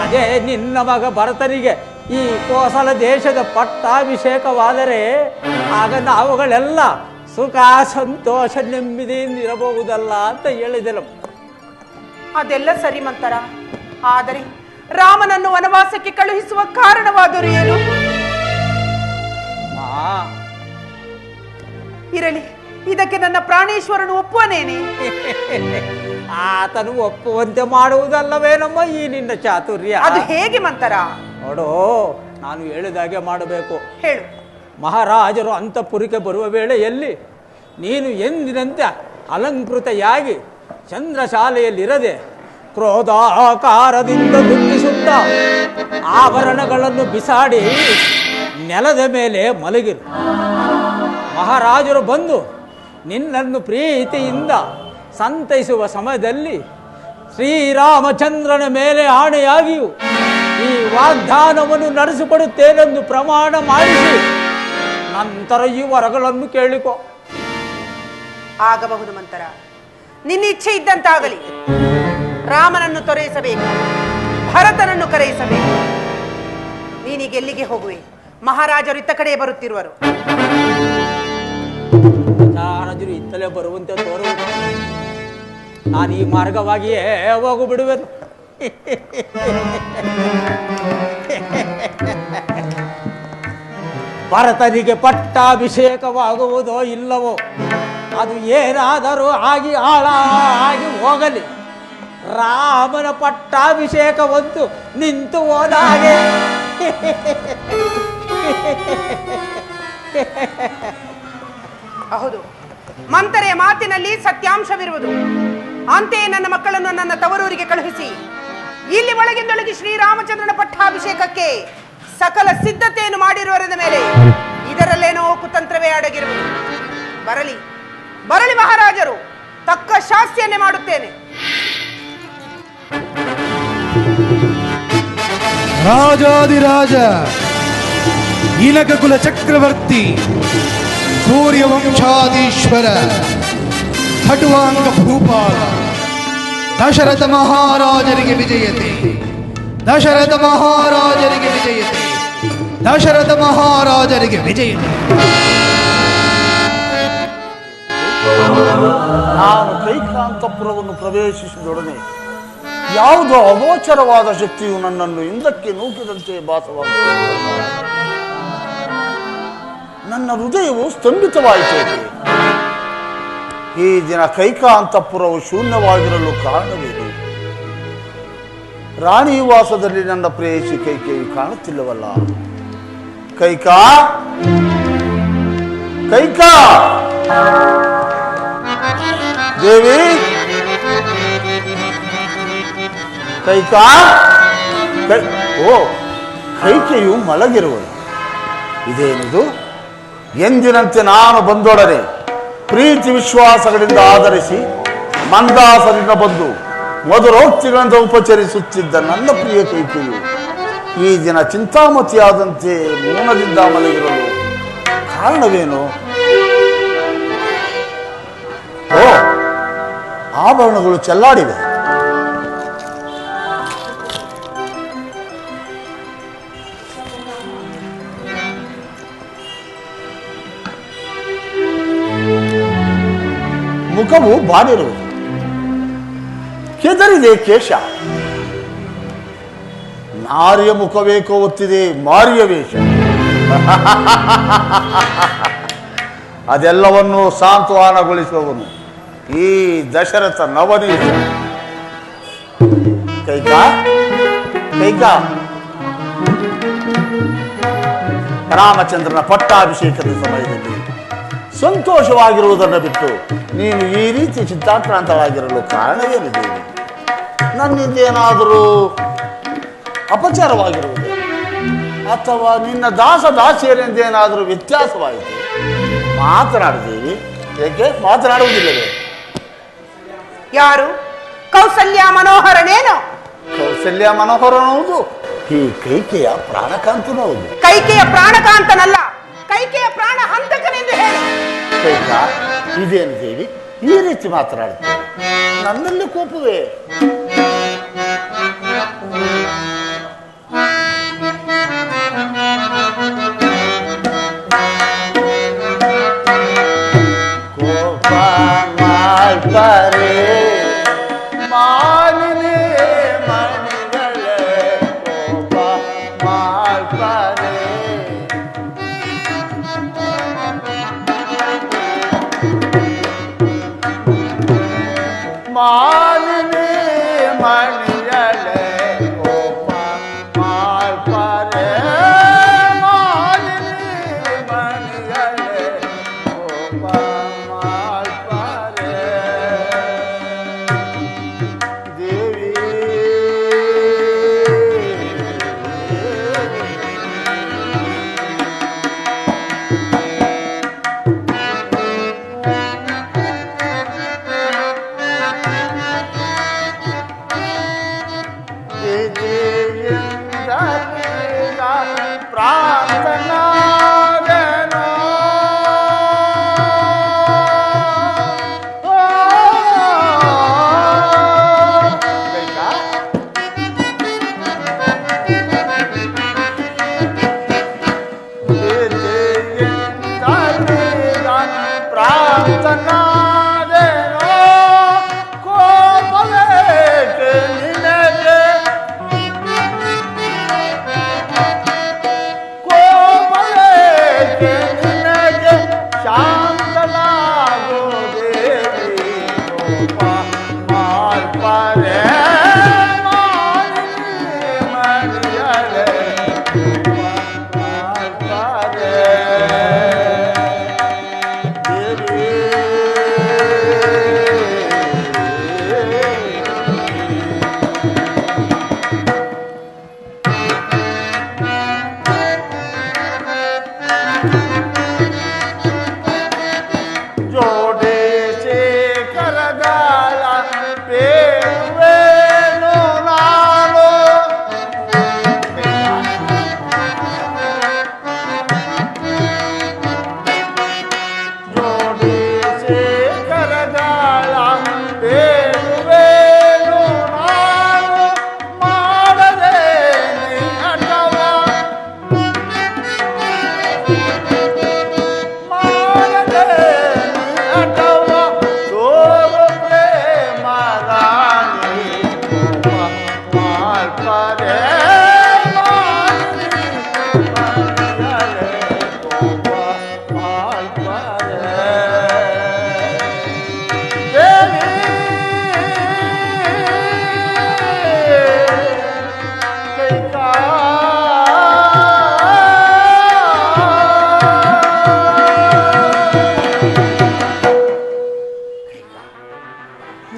ಅದೇ ನಿನ್ನ ಮಗ ಭರತನಿಗೆ ಈ ಕೋಸಲ ದೇಶದ ಪಟ್ಟಾಭಿಷೇಕವಾದರೆ ಆಗ ನಾವುಗಳೆಲ್ಲ ಸುಖ, ಸಂತೋಷ, ನೆಮ್ಮದಿಯಿಂದಿರಬಹುದಲ್ಲ ಅಂತ ಹೇಳಿದೆನು. ಅದೆಲ್ಲ ಸರಿ ಮಂತರ. ಆದರೆ ರಾಮನನ್ನು ವನವಾಸಕ್ಕೆ ಕಳುಹಿಸುವ ಕಾರಣವಾದರೂ ಏನು? ಇರಲಿ, ಇದಕ್ಕೆ ನನ್ನ ಪ್ರಾಣೇಶ್ವರನು ಒಪ್ಪುವನೇನೆ? ಆತನು ಒಪ್ಪುವಂತೆ ಮಾಡುವುದಲ್ಲವೇನಮ್ಮ ಈ ನಿನ್ನ ಚಾತುರ್ಯ? ಅದು ಹೇಗೆ ಮಂತರ? ನೋಡು, ನಾನು ಹೇಳಿದಾಗೆ ಮಾಡಬೇಕು. ಹೇಳು. ಮಹಾರಾಜರು ಅಂತಃಪುರಕ್ಕೆ ಬರುವ ವೇಳೆಯಲ್ಲಿ ನೀನು ಎಂದಿನಂತೆ ಅಲಂಕೃತೆಯಾಗಿ ಚಂದ್ರಶಾಲೆಯಲ್ಲಿರದೆ ಕ್ರೋಧಾಕಾರದಿಂದ ದುಃಖಿಸುತ್ತ ಆಭರಣಗಳನ್ನು ಬಿಸಾಡಿ ನೆಲದ ಮೇಲೆ ಮಲಗಿರು. ಮಹಾರಾಜರು ಬಂದು ನಿನ್ನನ್ನು ಪ್ರೀತಿಯಿಂದ ಸಂತೈಸುವ ಸಮಯದಲ್ಲಿ ಶ್ರೀರಾಮಚಂದ್ರನ ಮೇಲೆ ಆಣೆಯಾಗಿಯೂ ಈ ವಾಗ್ದಾನವನ್ನು ನಡೆಸಿಕೊಡುತ್ತೇನೆಂದು ಪ್ರಮಾಣ ಮಾಡಿಸಿ ನಂತರ ಈ ವರಗಳನ್ನು ಕೇಳಿಕೊ. ಆಗಬಹುದು ಮಂತರ. ನಿನ್ನ ಇಚ್ಛೆ ಇದ್ದಂತಾಗಲಿ. ರಾಮನನ್ನು ತೊರೆಯಿಸಬೇಕು, ಭರತನನ್ನು ಕರೆಯಿಸಬೇಕು. ನೀನೀಗ ಎಲ್ಲಿಗೆ ಹೋಗುವೆ? ಮಹಾರಾಜರು ಇತ್ತ ಕಡೆ ಬರುತ್ತಿರುವರು. ಮಹಾರಾಜರು ಇತ್ತಲೇ ಬರುವಂತೆ ತೋರುವುದು. ನಾನು ಈ ಮಾರ್ಗವಾಗಿಯೇ ಹೋಗು ಬಿಡುವೆನು. ಭರತನಿಗೆ ಪಟ್ಟಾಭಿಷೇಕವಾಗುವುದೋ ಇಲ್ಲವೋ, ಅದು ಏನಾದರೂ ಆಗಿ ಹಾಳಾಗಿ ಹೋಗಲಿ. ರಾಮನ ಪಟ್ಟಾಭಿಷೇಕವಂತೂ ನಿಂತು ಹೋದ ಹಾಗೆ. ಹೌದು, ಮಂತರೆಯ ಮಾತಿನಲ್ಲಿ ಸತ್ಯಾಂಶವಿರುವುದು. ಅಂತೆಯೇ ನನ್ನ ಮಕ್ಕಳನ್ನು ನನ್ನ ತವರೂರಿಗೆ ಕಳುಹಿಸಿ ಇಲ್ಲಿ ಒಳಗಿಂದೊಳಗೆ ಶ್ರೀರಾಮಚಂದ್ರನ ಪಟ್ಟಾಭಿಷೇಕಕ್ಕೆ ಸಕಲ ಸಿದ್ಧತೆಯನ್ನು ಮಾಡಿರುವರದ ಮೇಲೆ ಇದರಲ್ಲೇನೋ ಕುತಂತ್ರವೇ ಅಡಗಿರುವುದು. ಬರಲಿ ಬರಲಿ ಮಹಾರಾಜರು, ತಕ್ಕ ಶಾಸ್ತಿಯನ್ನೇ ಮಾಡುತ್ತೇನೆ. ರಾಜಾದಿರಾಜ ಇಲಕ ಕುಲ ಚಕ್ರವರ್ತಿ ಸೂರ್ಯವಂಶಾಧೀಶ್ವರ ಖಟ್ವಾಂಗ ಭೂಪಾಲ ದಶರಥ ಮಹಾರಾಜರಿಗೆ ವಿಜಯತೆ, ದಶರಥ ಮಹಾರಾಜರಿಗೆ ವಿಜಯತೆ, ದಶರಥ ಮಹಾರಾಜರಿಗೆ ವಿಜಯತೆ. ನಾನು ಕೈಕಾಂತಪುರವನ್ನು ಪ್ರವೇಶಿಸಿದೊಡನೆ ಯಾವುದೋ ಅಗೋಚರವಾದ ಶಕ್ತಿಯು ನನ್ನನ್ನು ಹಿಂದಕ್ಕೆ ನೂಕಿದಂತೆ ಭಾಸವಾಗುತ್ತದೆ. ನನ್ನ ಹೃದಯವು ಸ್ತಂಭಿತವಾಯಿತು. ಈ ದಿನ ಕೈಕಾಂತಪುರವು ಶೂನ್ಯವಾಗಿರಲು ಕಾರಣವೇನು? ರಾಣಿ ವಾಸದಲ್ಲಿ ನನ್ನ ಪ್ರೇಯಸಿ ಕೈಕೇಯಿ ಕಾಣುತ್ತಿಲ್ಲವಲ್ಲ. ಕೈಕಾ ಕೈಕಾ ದೇವಿ, ಕೈಕಾ ಓ, ಕೈಕೆಯು ಮಲಗಿರುವಳು. ಇದೇನಿದು? ಎಂದಿನಂತೆ ನಾನು ಬಂದೊಡನೆ ಪ್ರೀತಿ ವಿಶ್ವಾಸಗಳಿಂದ ಆಧರಿಸಿ ಮಂದಾಸದಿಂದ ಬಂದು ಮಧುರೋಕ್ತಿಗಳಿಂದ ಉಪಚರಿಸುತ್ತಿದ್ದ ನನ್ನ ಪ್ರಿಯ ಕೈಕೆಯು ಈ ದಿನ ಚಿಂತಾಮತಿಯಾದಂತೆ ಮೌನದಿಂದ ಮಲಗಿರಲು ಕಾರಣವೇನು? ಓ, ಆಭರಣಗಳು ಚೆಲ್ಲಾಡಿವೆ. ಮುಖವು ಬಾಡಿರುವುದು, ಕೆದರಿದೆ ಕೇಶ. ನಾರಿಯ ಮುಖವೇಕೋ ಒತ್ತಿದೆ ಮಾರಿಯ ವೇಷ. ಅದೆಲ್ಲವನ್ನು ಸಾಂತ್ವನಗೊಳಿಸುವವನು ಈ ದಶರಥ ನವನೀತ. ಕೈಕಾ ಕೈಕಾ, ರಾಮಚಂದ್ರನ ಪಟ್ಟಾಭಿಷೇಕದ ಸಮಯದಲ್ಲಿ ಸಂತೋಷವಾಗಿರುವುದನ್ನು ಬಿಟ್ಟು ನೀನು ಈ ರೀತಿ ಚಿಂತಾಕ್ರಾಂತವಾಗಿರಲು ಕಾರಣವೇನಿದೆ? ನನ್ನಿಂದೇನಾದರೂ ಅಪಚಾರವಾಗಿರುವುದು ಅಥವಾ ನಿನ್ನ ದಾಸಿಯರಿಂದೇನಾದರೂ ವ್ಯತ್ಯಾಸವಾಯಿತು? ಮಾತನಾಡಿದ್ದೀವಿ, ಏಕೆ ಮಾತನಾಡುವುದಿಲ್ಲವೇ? ಯಾರು? ಕೌಸಲ್ಯ ಮನೋಹರನೇನು? ಕೌಸಲ್ಯ ಮನೋಹರನೌದು, ಈ ಕೈಕೆಯ ಪ್ರಾಣಕಾಂತನೌದು. ಕೈಕೆಯ ಪ್ರಾಣಕಾಂತನಲ್ಲ, ಕೈಕೆಯ ಪ್ರಾಣ ಹಂತಕನೆಂದು ಹೇಳಿ. ಕೈಕ, ಇದೇನು ದೇವಿ ಈ ರೀತಿ ಮಾತನಾಡುತ್ತೇವೆ? ನನ್ನಲ್ಲಿ ಕೋಪವೇ? ಕೋಪ ಮಾಡ್ತಾರೆ ಮಾಲಿನೇ ಮಣಿಗಳೇ, ಕೋಪ ಮಾಡ್ತಾರೆ. ಮಾಲಿನೇ ಮಣಿಗಳೇ, ಕೋಪ ಮಾಡ್ತಾರೆ. ಮಾಲಿನೇ ಮಣಿಗಳೇ, ಕೋಪ ಮಾಡ್ತಾರೆ. ದೇವಿ ಪ್ರಾರ್ಥನಾ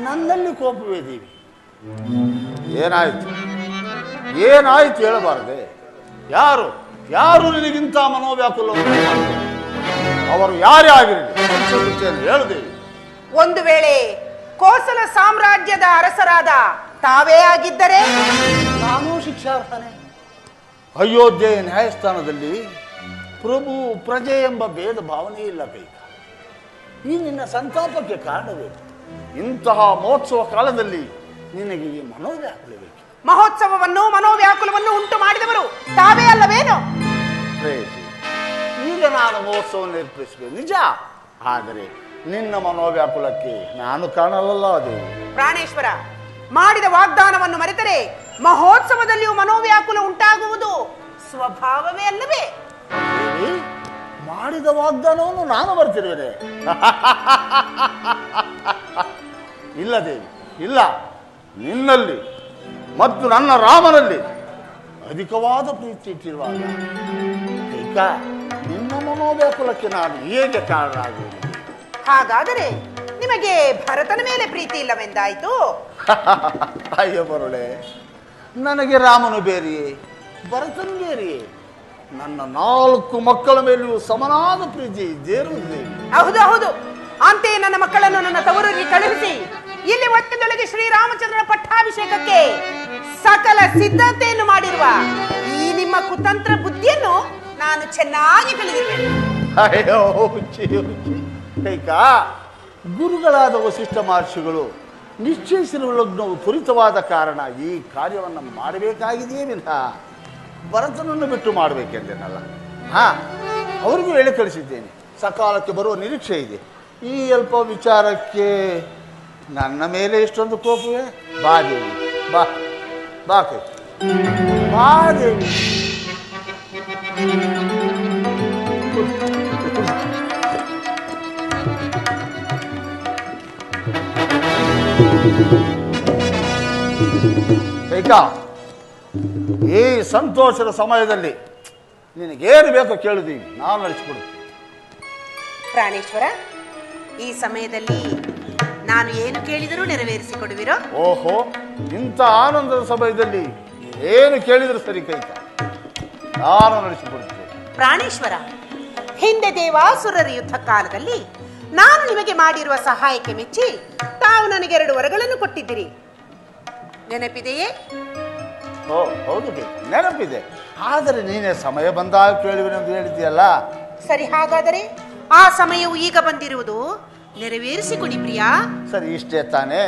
ನನ್ನಲ್ಲಿ ಕೋಪವೇ ದೇವಿ? ಏನಾಯ್ತು ಏನಾಯ್ತು ಹೇಳಬಾರದೆ? ಯಾರು ಯಾರು ನಿನಗಿಂತ ಮನೋವ್ಯಾಕುಲವನ್ನು ಮಾಡಿದರು? ಅವರು ಯಾರೇ ಆಗಿರಲಿ ಹೇಳುದೇವಿ. ಒಂದು ವೇಳೆ ಕೋಸಲ ಸಾಮ್ರಾಜ್ಯದ ಅರಸರಾದ ತಾವೇ ಆಗಿದ್ದರೆ ನಾನು ಶಿಕ್ಷಾರ್ಹನೆ. ಅಯೋಧ್ಯೆಯ ನ್ಯಾಯಸ್ಥಾನದಲ್ಲಿ ಪ್ರಭು ಪ್ರಜೆ ಎಂಬ ಭೇದ ಭಾವನೆ ಇಲ್ಲ ಕೈಕ. ಈ ನಿನ್ನ ಸಂತಾಪಕ್ಕೆ ಕಾರಣವೇನು? ಇಂತಹ ಮಹೋತ್ಸವ ಕಾಲದಲ್ಲಿ ನಿನಗೆ ಈ ಮನೋವ್ಯಾಕುಲಬೇಕು? ಮಹೋತ್ಸವವನ್ನು ಮನೋವ್ಯಾಕುಲವನ್ನು ಉಂಟು ಮಾಡಿದವರು ತಾವೇ ಅಲ್ಲವೇನು? ಪ್ರೇಯಸಿ, ಈಗ ನಾನು ಮಹೋತ್ಸವವನ್ನು ಏರ್ಪಡಿಸಬೇಕು ನಿಜ, ಆದರೆ ನಿನ್ನ ಮನೋವ್ಯಾಕುಲಕ್ಕೆ ನಾನು ಕಾಣಲಲ್ಲ ದೇವಿ. ಪ್ರಾಣೇಶ್ವರ, ಮಾಡಿದ ವಾಗ್ದಾನವನ್ನು ಮರೆತರೆ ಮಹೋತ್ಸವದಲ್ಲಿಯೂ ಮನೋವ್ಯಾಕುಲ ಉಂಟಾಗುವುದು ಸ್ವಭಾವವೇ ಅಲ್ಲವೇ? ದೇವಿ, ಮಾಡಿದ ವಾಗ್ದಾನವನ್ನು ನಾನು ಬರ್ತಿರುವೆ. ಇಲ್ಲ ದೇವಿ, ಇಲ್ಲ. ನಿನ್ನಲ್ಲಿ ಮತ್ತು ನನ್ನ ರಾಮನಲ್ಲಿ ಅಧಿಕವಾದ ಪ್ರೀತಿ ಇಟ್ಟಿರುವಾಗ ಏಕ ನಿನ್ನ ಮನೋವ್ಯಾಕುಲಕ್ಕೆ ನಾನು ಹೇಗೆ ಕಾರಣ ಆಗುವುದು? ಹಾಗಾದರೆ ನಿಮಗೆ ಭರತನ ಮೇಲೆ ಪ್ರೀತಿ ಇಲ್ಲವೆಂದಾಯ್ತು? ಅಯ್ಯ ಬರುಳೆ, ನನಗೆ ರಾಮನು ಬೇರೆಯೇ ಭರತನು ಬೇರೆಯೇ? ನನ್ನ 4 ಮಕ್ಕಳ ಮೇಲೆಯೂ ಸಮನಾದ ಪ್ರೀತಿ ಇದ್ದೇರುವುದೇ. ಹೌದು ಹೌದು, ಅಂತೆಯೇ ನನ್ನ ಮಕ್ಕಳನ್ನು ನನ್ನ ತವರಿಗೆ ಕಳುಹಿಸಿ ಇಲ್ಲಿ ಒಟ್ಟದೊಳಗೆ ಶ್ರೀರಾಮಚಂದ್ರನ ಪಟ್ಟಾಭಿಷೇಕಕ್ಕೆ ಸಕಲ ಸಿದ್ಧತೆಯನ್ನು ಮಾಡಿರುವ ಈ ನಿಮ್ಮ ಕುತಂತ್ರ ಬುದ್ಧಿಯನ್ನು ನಾನು ಚೆನ್ನಾಗಿ ಕಲಿತಿರುವೆ. ಅಯ್ಯೋ ಹುಚ್ಚಿ ಹುಚ್ಚಿ ಕೈಕ, ಗುರುಗಳಾದ ವಸಿಷ್ಠ ಮಹರ್ಷಿಗಳು ನಿಶ್ಚಯಿಸಿರುವ ಲಗ್ನವು ತ್ವರಿತವಾದ ಕಾರಣ ಈ ಕಾರ್ಯವನ್ನು ಮಾಡಬೇಕಾಗಿದೆಯೇ ವಿನಃ ಭರತನನ್ನು ಬಿಟ್ಟು ಮಾಡಬೇಕೆಂದೇನಲ್ಲ. ಅವರಿಗೂ ಹೇಳಿ ಕಳಿಸಿದ್ದೇನೆ, ಸಕಾಲಕ್ಕೆ ಬರುವ ನಿರೀಕ್ಷೆ ಇದೆ. ಈ ಅಲ್ಪ ವಿಚಾರಕ್ಕೆ ನನ್ನ ಮೇಲೆ ಇಷ್ಟೊಂದು ಕೋಪವೇ? ಬಾ ದೇವಿ, ಬಾ ಬಾ ಕೈ, ಬಾ ದೇವಿ. ಕೈಕ, ಈ ಸಂತೋಷದ ಸಮಯದಲ್ಲಿ ನಿನಗೇನು ಬೇಕೋ ಕೇಳಿದೀವಿ, ನಾನು ನಡೆಸಿಕೊಡುತ್ತೇನೆ. ಪ್ರಾಣೇಶ್ವರ, ಈ ಸಮಯದಲ್ಲಿ ನಾನು ಏನು ಕೇಳಿದರೂ ನೆರವೇರಿಸಿಕೊಡುವಿರೋ? ಓಹೋ, ಇಂಥ ಆನಂದದ ಸಮಯದಲ್ಲಿ ಏನು ಕೇಳಿದ್ರು ಸರಿ ಕೈಕ, ನಾನು ನಡೆಸಿಕೊಡುತ್ತೇನೆ. ಪ್ರಾಣೇಶ್ವರ, ಹಿಂದೆ ದೇವಾಸುರರ ಯುದ್ಧ ಕಾಲದಲ್ಲಿ ನಾನು ನಿಮಗೆ ಮಾಡಿರುವ ಸಹಾಯಕ್ಕೆ ಮೆಚ್ಚಿ ತಾವು ನನಗೆ 2 ವರಗಳನ್ನು ಕೊಟ್ಟಿದ್ದೀರಿ, ನೆನಪಿದೆಯೇ? ಓ ಹೌದು ಕೈಕ, ನೆನಪಿದೆ. ಆದರೆ ನೀನೇ ಸಮಯ ಬಂದಾಗ ಕೇಳುವೆನೆಂದು ಹೇಳಿದ್ದೀಯಲ್ಲ. ಸರಿ, ಹಾಗಾದರೆ ಆ ಸಮಯವು ಈಗ ಬಂದಿರುವುದು, ನೆರವೇರಿಸಿಕೊಡಿ ಪ್ರಿಯಾ. ಸರಿ, ಇಷ್ಟೇ ತಾನೇ,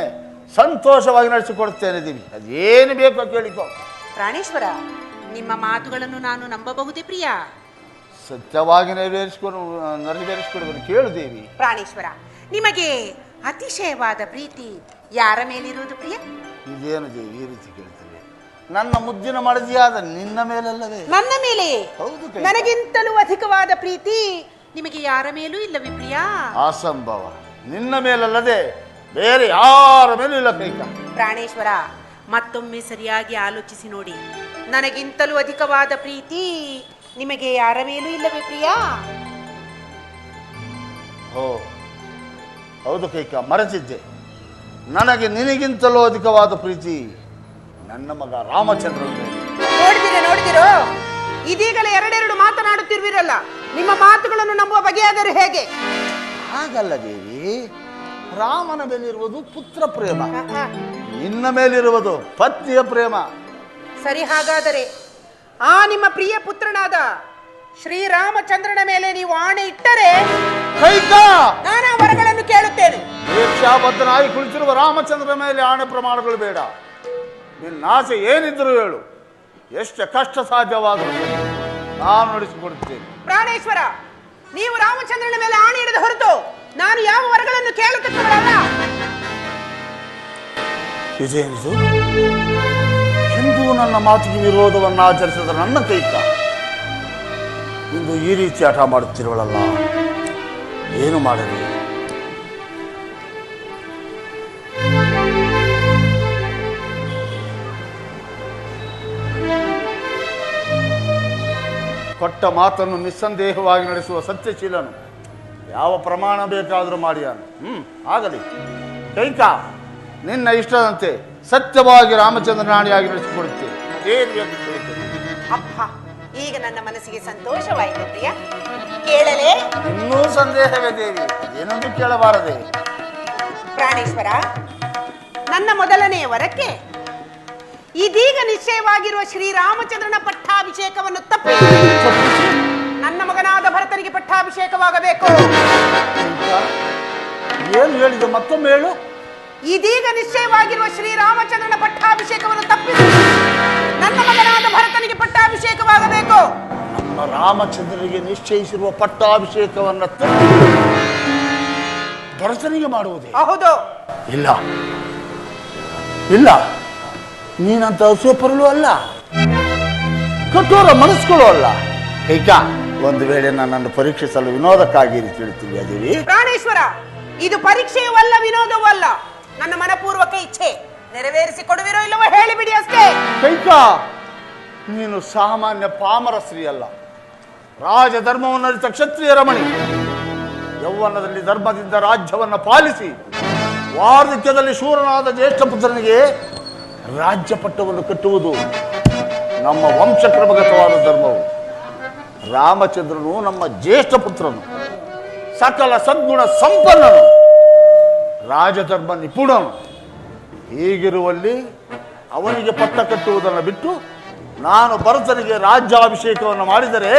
ಸಂತೋಷವಾಗಿ ನಡೆಸಿಕೊಡುತ್ತೇನೆ ದೇವಿ. ಅದೇನು ಬೇಕೋ ಕೇಳಿಕೋ. ಪ್ರಾಣೇಶ್ವರ, ನಿಮ್ಮ ಮಾತುಗಳನ್ನು ನಾನು ನಂಬಬಹುದೇ ಪ್ರಿಯಾ? ಸತ್ಯವಾಗಿ ನೆರವೇರಿಸಿಕೊಡುವುದು ಕೇಳು ದೇವಿ. ಪ್ರಾಣೇಶ್ವರ, ನಿಮಗೆ ಅತಿಶಯವಾದ ಪ್ರೀತಿ ಯಾರ ಮೇಲಿರುವುದು ಪ್ರಿಯ? ಇದೇನು ದೇವಿ ಈ ರೀತಿ ಕೇಳ್ತೇವೆ? ನನ್ನ ಮುದ್ದಿನ ಮಡದಿಯಾದ ನಿನ್ನ ಮೇಲಲ್ಲವೇ? ನನ್ನ ಮೇಲೆ. ಹೌದು ಕೈ. ನನಗಿಂತಲೂ ಅಧಿಕವಾದ ಪ್ರೀತಿ ನಿಮಗೆ ಯಾರ ಮೇಲೂ ಇಲ್ಲವೇ ಪ್ರಿಯಾ? ಅಸಂಭವ, ನಿನ್ನ ಮೇಲಲ್ಲದೆ ಬೇರೆ ಯಾರ ಮೇಲೂ ಇಲ್ಲ ಕೈಕ. ಪ್ರಾಣೇಶ್ವರ, ಮತ್ತೊಮ್ಮೆ ಸರಿಯಾಗಿ ಆಲೋಚಿಸಿ ನೋಡಿ, ನನಗಿಂತಲೂ ಅಧಿಕವಾದ ಪ್ರೀತಿ ನಿಮಗೆ ಯಾರ ಮೇಲೂ ಇಲ್ಲವೇ ಪ್ರಿಯಾ? ಓ ಹೌದು ಕೈಕ, ಮರೆತಿದ್ದೆ. ನನಗೆ ನಿನಗಿಂತಲೂ ಅಧಿಕವಾದ ಪ್ರೀತಿ ನನ್ನ ಮಗ ರಾಮಚಂದ್ರನ ಮೇಲೆ. ನೋಡಿದಿರೋ, ಇದೀಗಲೇ 2 ಮಾತನಾಡುತ್ತಿರುವಿರಲ್ಲ, ನಿಮ್ಮ ಮಾತುಗಳನ್ನು ನಂಬುವ ಬಗೆಯಾದರೂ ಹೇಗೆ? ಹಾಗಲ್ಲ ದೇವಿ, ರಾಮನ ಮೇಲಿರುವುದು ಪುತ್ರ ಪ್ರೇಮ, ನಿನ್ನ ಮೇಲಿರುವುದು ಪತ್ನಿಯ ಪ್ರೇಮ. ಸರಿ, ಹಾಗಾದರೆ ಆ ನಿಮ್ಮ ಪ್ರಿಯ ಪುತ್ರನಾದ ಶ್ರೀರಾಮಚಂದ್ರನ ಮೇಲೆ ನೀವು ಆಣೆ ಇಟ್ಟರೆ ಕೈಕ, ನಾನು ಆ ವರಗಳನ್ನು ಕೇಳುತ್ತೇನೆ. ದೀಕ್ಷಾಬದ್ಧನಾಗಿ ಕುಳಿತಿರುವ ರಾಮಚಂದ್ರನ ಮೇಲೆ ಆಣೆ ಪ್ರಮಾಣಗಳು ಬೇಡ. ನಿನ್ನ ಆಸೆ ಏನಿದ್ರು ಹೇಳು, ಎಷ್ಟು ಕಷ್ಟ ಸಾಧ್ಯವಾದರೂ ನಾನು ನಡೆಸಿಕೊಡುತ್ತೇನೆ. ಪ್ರಾಣೇಶ್ವರ, ನೀವು ರಾಮಚಂದ್ರನ ಮೇಲೆ ಆಣೆ ಹಿಡಿದ ಹೊರತು ನಾನು ಯಾವ ವರಗಳನ್ನು ಕೇಳುತ್ತಿದ್ದವರಲ್ಲ. ಇದೇನಿದು? ಎಂದು ನನ್ನ ಮಾತಿಗೆ ವಿರೋಧವನ್ನು ಆಚರಿಸಿದ ನನ್ನ ಕೈಕ ಇಂದು ಈ ರೀತಿ ಆಟ ಮಾಡುತ್ತಿರುವಳಲ್ಲ, ಏನು ಮಾಡಲಿ? ಕೊಟ್ಟ ಮಾತನ್ನು ನಿಸ್ಸಂದೇಹವಾಗಿ ನಡೆಸುವ ಸತ್ಯಶೀಲನು ಯಾವ ಪ್ರಮಾಣ ಬೇಕಾದರೂ ಮಾಡಿಯಾನು. ಆಗಲಿ ಕೈಕ, ನಿನ್ನ ಇಷ್ಟದಂತೆ ಸತ್ಯವಾಗಿ ರಾಮಚಂದ್ರ ನಾಣಿಯಾಗಿ ನಡೆಸಿಕೊಡುತ್ತೇನೆ. ಏನು ಬೇಕು ಕೇಳಿಕೊಳ್ಳಿ. ಅಪ್ಪ, ಈಗ ನನ್ನ ಮನಸ್ಸಿಗೆ ಸಂತೋಷವಾಯಿತು ಪ್ರಿಯ. ಕೇಳಲೇ? ಇನ್ನೂ ಸಂದೇಹವೇ ದೇವಿ, ಏನೊಂದು ಕೇಳಬಾರದೆ. ಪ್ರಾಣೇಶ್ವರ, ನನ್ನ ಮೊದಲನೆಯ ವರಕ್ಕೆ ಇದೀಗ ನಿಶ್ಚಯವಾಗಿರುವ ಶ್ರೀರಾಮಚಂದ್ರನ ಪಟ್ಟಾಭಿಷೇಕವನ್ನು ತಪ್ಪಿಸಿ ನನ್ನ ಮಗನಾದ ಭರತನಿಗೆ ಪಟ್ಟಾಭಿಷೇಕವಾಗಬೇಕು. ಏನು ಹೇಳಿದ? ಮತ್ತೊಮ್ಮೆ ಹೇಳು. ಇದೀಗ ನಿಶ್ಚಯವಾಗಿರುವ ಶ್ರೀರಾಮಚಂದ್ರನ ಪಟ್ಟಾಭಿಷೇಕವನ್ನು ತಪ್ಪಿಸಿ ನನ್ನ ಮಗನಾದ ಭರತನಿಗೆ ಪಟ್ಟಾಭಿಷೇಕವಾಗಬೇಕು. ನಮ್ಮ ರಾಮಚಂದ್ರನಿಗೆ ನಿಶ್ಚಯಿಸಿರುವ ಪಟ್ಟಾಭಿಷೇಕವನ್ನು ಭರತನಿಗೆ ಮಾಡುವುದೇ? ಹೌದು. ಇಲ್ಲ ಇಲ್ಲ, ನೀನಂತ ಅಸೂಯಪರಲು ಅಲ್ಲ, ಕಠೋರ ಮನಸ್ಸುಗಳು ಅಲ್ಲ. ಕೈಕ, ಒಂದು ವೇಳೆ ನನ್ನನ್ನು ಪರೀಕ್ಷಿಸಲು ವಿನೋದಕ್ಕಾಗಿ ತಿಳಿತೀವಿ ದೇವಿ? ಪ್ರಾಣೇಶ್ವರ, ಇದು ಪರೀಕ್ಷೆಯೂ ಅಲ್ಲ, ವಿನೋದವೂ ಅಲ್ಲ. ನನ್ನ ಮನಪೂರ್ವಕ ಇಚ್ಛೆ ನೆರವೇರಿಸಿ ಕೊಡುವಿರೋ ಇಲ್ಲವೋ ಹೇಳಿಬಿಡಿ ಅಷ್ಟೇ. ಕೈಕ, ನೀನು ಸಾಮಾನ್ಯ ಪಾಮರ ಸ್ತ್ರೀ ಅಲ್ಲ, ರಾಜಧರ್ಮವನ್ನು ಅರಿತ ಕ್ಷತ್ರಿಯ ರಮಣಿ. ಯೌವನದಲ್ಲಿ ಧರ್ಮದಿಂದ ರಾಜ್ಯವನ್ನು ಪಾಲಿಸಿ ವಾರ್ಧಕ್ಯದಲ್ಲಿ ಶೂರನಾದ ಜ್ಯೇಷ್ಠ ಪುತ್ರನಿಗೆ ರಾಜ್ಯ ಪಟ್ಟವನ್ನು ಕಟ್ಟುವುದು ನಮ್ಮ ವಂಶಕ್ರಮಗತವಾದ ಧರ್ಮವು. ರಾಮಚಂದ್ರನು ನಮ್ಮ ಜ್ಯೇಷ್ಠ ಪುತ್ರನು, ಸಕಲ ಸದ್ಗುಣ ಸಂಪನ್ನನು, ರಾಜಧರ್ಮ ನಿಪುಣನು. ಹೀಗಿರುವಲ್ಲಿ ಅವನಿಗೆ ಪಟ್ಟ ಕಟ್ಟುವುದನ್ನು ಬಿಟ್ಟು ನಾನು ಭರತನಿಗೆ ರಾಜ್ಯಾಭಿಷೇಕವನ್ನು ಮಾಡಿದರೆ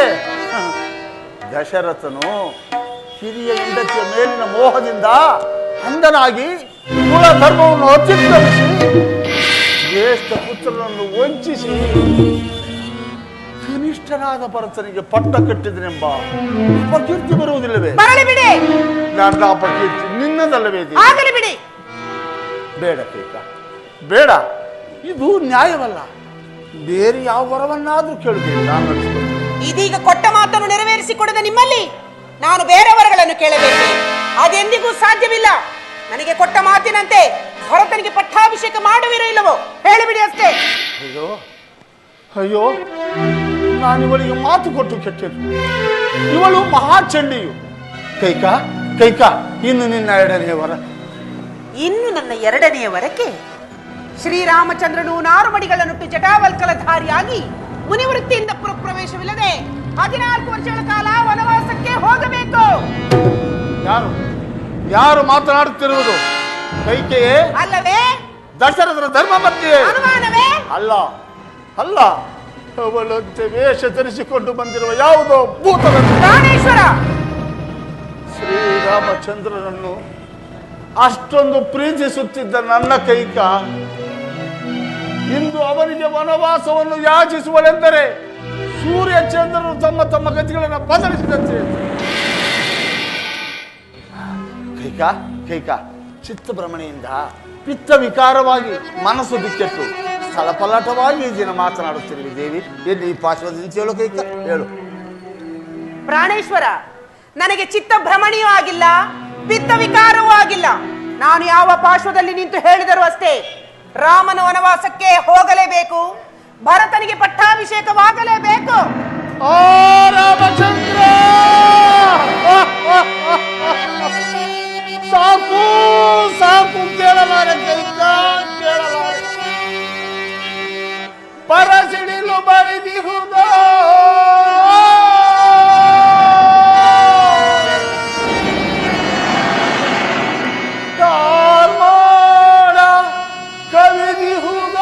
ದಶರಥನು ಹಿರಿಯ ಹೆಂಡತಿಯ ಮೇಲಿನ ಮೋಹದಿಂದ ಅಂಧನಾಗಿ ಕುಲ ಧರ್ಮವನ್ನು ಅತ್ಯುತ್ತಮಿಸಿ ಜ್ಯೇಷ್ಠ ಪುತ್ರನನ್ನು ವಂಚಿಸಿ ಕನಿಷ್ಠನಾದ ಭರತನಿಗೆ ಪಟ್ಟ ಕಟ್ಟಿದನೆಂಬ ಅಪಕೀರ್ತಿ ಬರುವುದಿಲ್ಲವೇ? ನನ್ನ ಅಪಕೀರ್ತಿ ನಿನ್ನದಲ್ಲವೇ? ಬಿಡಿ. ಬೇಡ ಕೈಕ, ಬೇಡ. ಇದು ನ್ಯಾಯವಲ್ಲ. ಬೇರೆ ಯಾವ ವರವನ್ನಾದ್ರೂ ಕೇಳುತ್ತೇನೆ, ನಾನು ನಡೆಸಿಕೊಳ್ತೇನೆ. ಇದೀಗ ಕೊಟ್ಟ ಮಾತನ್ನು ನೆರವೇರಿಸಿಕೊಡದ ನಿಮ್ಮಲ್ಲಿ ನಾನು ಬೇರೆ ವರಗಳನ್ನು ಕೇಳಬೇಕು? ಅದೆಂದಿಗೂ ಸಾಧ್ಯವಿಲ್ಲ. ನನಗೆ ಕೊಟ್ಟ ಮಾತಿನಂತೆ ಭರತನಿಗೆ ಪಟ್ಟಾಭಿಷೇಕ ಮಾಡುವಿರೋ ಇಲ್ಲವೋ ಹೇಳಿಬಿಡಿ ಅಷ್ಟೇ. ಅಯ್ಯೋ ಅಯ್ಯೋ, ನಾನು ಇವಳಿಗೆ ಮಾತು ಕೊಟ್ಟು ಕೆಟ್ಟರು. ಇವಳು ಮಹಾಚಂಡಿಯು. ಕೈಕ ಕೈಕ, ಇನ್ನು ನಿನ್ನ ಎರಡನೆಯ ವರ. ಇನ್ನು ನನ್ನ ಎರಡನೆಯ ವರಕ್ಕೆ ಶ್ರೀರಾಮಚಂದ್ರನು ನಾರುಮಡಿಗಳನ್ನುಟ್ಟು ಜಟಾವಲ್ಕಲಧಾರಿಯಾಗಿ ಮುನಿವೃತ್ತಿಯಿಂದ ಪುರಪ್ರವೇಶವಿಲ್ಲದೆ 14 ವರ್ಷಗಳ ಕಾಲ ವನವಾಸಕ್ಕೆ ಹೋಗಬೇಕು. ಯಾರು ಯಾರು ಮಾತನಾಡುತ್ತಿರುವುದು? ಕೈಕೆಯೇ ಅಲ್ಲವೇ? ದಶರಥನ ಧರ್ಮ ಪತ್ನಿಯೇ? ಅನುಮಾನವೇ? ಅಲ್ಲ ಅಲ್ಲ, ಅವಳಂತೆ ವೇಷ ಧರಿಸಿಕೊಂಡು ಬಂದಿರುವ ಯಾವುದೋ ಭೂತದ ಪ್ರಾಣೇಶ್ವರ. ಶ್ರೀರಾಮಚಂದ್ರನನ್ನು ಅಷ್ಟೊಂದು ಪ್ರೀತಿಸುತ್ತಿದ್ದ ನನ್ನ ಕೈಕ ಇಂದು ಅವನಿಗೆ ವನವಾಸವನ್ನು ಯಾಚಿಸುವಳೆಂದರೆ ಸೂರ್ಯ ಚಂದ್ರರು ತಮ್ಮ ತಮ್ಮ ಗತಿಗಳನ್ನು ಬದಲಿಸಿದಂತೆ. ಕೈಕ ಕೈಕ, ಚಿತ್ತಭ್ರಮಣೆಯಿಂದ ಪಿತ್ತ ವಿಕಾರವಾಗಿ ಮನಸ್ಸು ದಿಕ್ಕೆಟ್ಟು ಸ್ಥಳಪಲಾಟವಾಗಿ ಈ ದಿನ ಮಾತನಾಡುತ್ತಿರುವೆ ದೇವಿ. ಎಲ್ಲಿ ಈ ಪಾರ್ಶ್ವದಿಂದ ಹೇಳು ಕೈಕ, ಹೇಳು. ಪ್ರಾಣೇಶ್ವರ, ನನಗೆ ಚಿತ್ತ ಭ್ರಮಣೆಯೂ ಆಗಿಲ್ಲ, ಪಿತ್ತ ವಿಕಾರವೂ ಆಗಿಲ್ಲ. ನಾನು ಯಾವ ಪಾರ್ಶ್ವದಲ್ಲಿ ನಿಂತು ಹೇಳಿದರೂ ಅಷ್ಟೇ, ರಾಮನ ವನವಾಸಕ್ಕೆ ಹೋಗಲೇಬೇಕು, ಭರತನಿಗೆ ಪಟ್ಟಾಭಿಷೇಕವಾಗಲೇಬೇಕು. ಓ ರಾಮಚಂದ್ರ, ಸಾಕು ಸಾಕು, ಕೇಳಲಾರ ಕೈಕ, ಕೇಳಲಾರ. ಪರಸಿಡಿಲು ಬರಿದಿಹುದ ಕಾರ್ಮಾಡ ಕವಿದಿಹುದ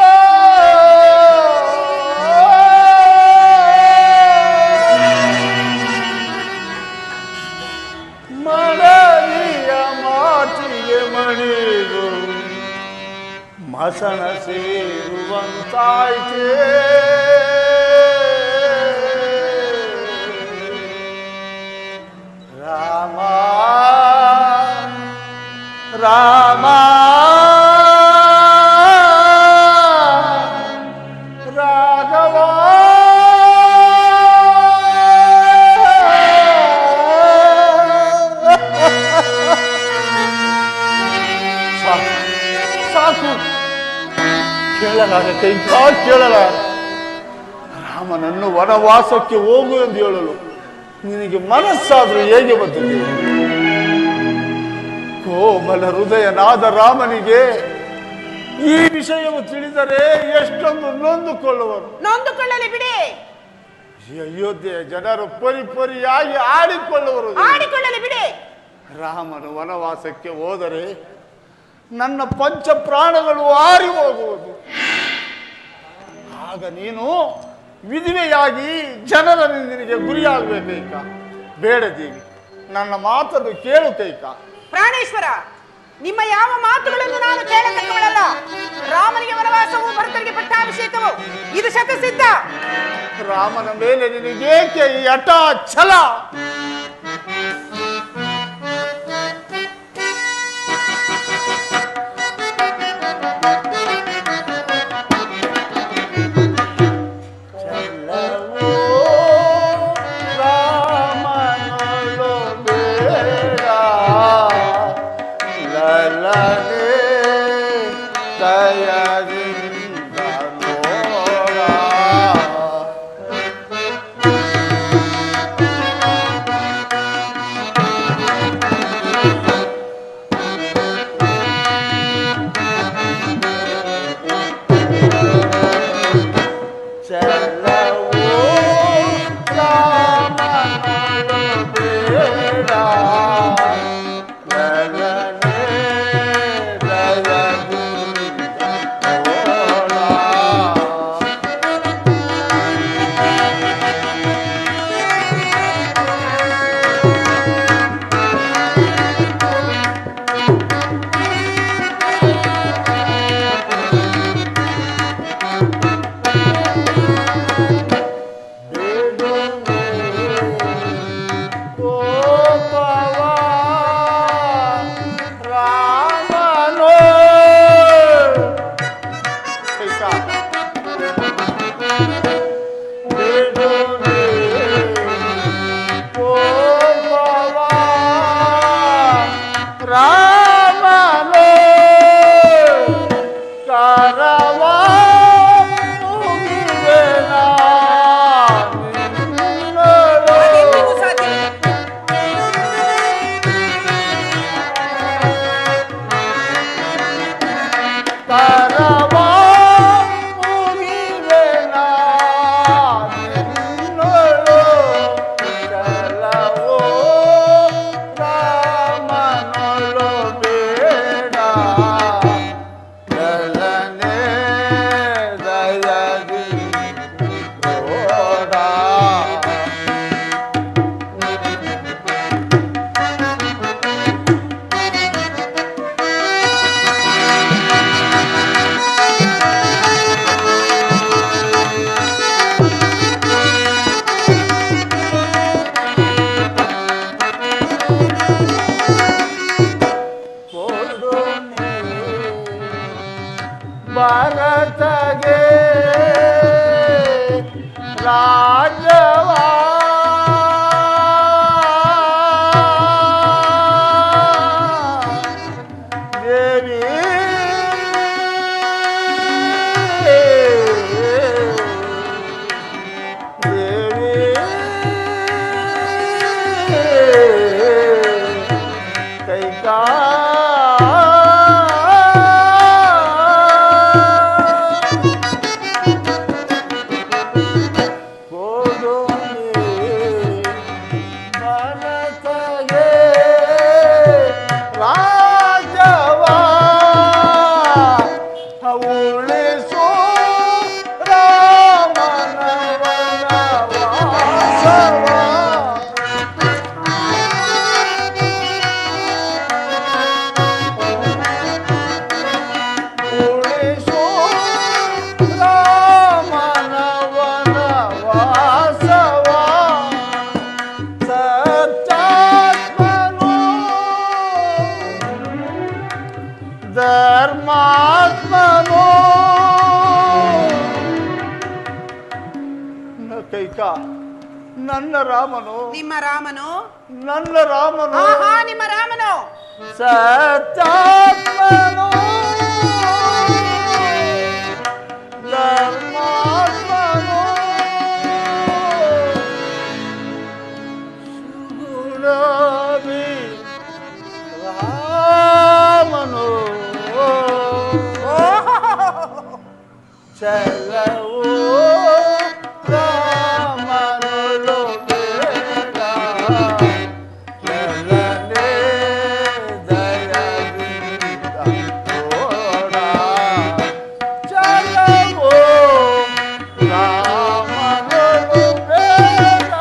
ಮನವಿಯ ಮಾತಿಗೆ ಮಣಿದು ಮಸಣ ಸೇರುವಂತಾಯ್ತೇ. ರಾಮ ರಾಮ ರಾಮ ಕಾರವಾ ಸಾಕು ಕೇಳಲಾರೆ ಕೈಕಾ ಕೇಳಲಾರೆ. ರಾಮನನ್ನು ವನವಾಸಕ್ಕೆ ಹೋಗು ಎಂದು ಹೇಳಲು ನಿನಗೆ ಮನಸ್ಸಾದ್ರೂ ಹೇಗೆ ಬಂದಿದೆ? ಕೋಮಲ ಹೃದಯನಾದ ರಾಮನಿಗೆ ಈ ವಿಷಯವು ತಿಳಿದರೆ ಎಷ್ಟೊಂದು ನೊಂದುಕೊಳ್ಳುವರು. ನೊಂದುಕೊಳ್ಳಲಿ ಬಿಡಿ. ಈ ಅಯೋಧ್ಯೆಯ ಜನರು ಪರಿಪರಿಯಾಗಿ ಆಡಿಕೊಳ್ಳಲಿ ಬಿಡಿ. ರಾಮನು ವನವಾಸಕ್ಕೆ ಹೋದರೆ ನನ್ನ ಪಂಚ ಪ್ರಾಣಗಳು ಆರಿ ಹೋಗುವುದು. ಆಗ ನೀನು ವಿಧವೆಯಾಗಿ ಜನರ ನಿನಗೆ ಗುರಿಯಾಗಬೇಕೈಕ. ಬೇಡ ದೇವಿ, ನನ್ನ ಮಾತನ್ನು ಕೇಳು ಕೈಕ. ಪ್ರಾಣೇಶ್ವರ, ನಿಮ್ಮ ಯಾವ ಮಾತುಗಳನ್ನು ನಾನು ಕೇಳತಕ್ಕವಳಲ್ಲ. ರಾಮನಿಗೆ ವನವಾಸವು, ಭರತನಿಗೆ ಪಟ್ಟಾಭಿಷೇಕವು ಇದು ಶತಸಿದ್ಧ. ರಾಮನ ಮೇಲೆ ನಿನಗೇಕೆ ಈ ಹಠ ಛಲ? ಭಾರತಗೆ ರಾಜವಾ ದೇವಿ ಕೈಕಾ ಕೈಕ ನನ್ನ ರಾಮನು ನಿಮ್ಮ ರಾಮನು ನನ್ನ ರಾಮನು ಆಹಾ ನಿಮ್ಮ ರಾಮನು ಸತ್ಯಾತ್ಮನು ಧರ್ಮಾತ್ಮನು ಸುಗುಣಾಭಿ ರಾಮನು ಚಲವು ರಾಮನು ಬೇಡ ಚಲನೆ ದಯದಿಂದ ತೋಡ ಚಲವು ರಾಮನು ಬೇಡ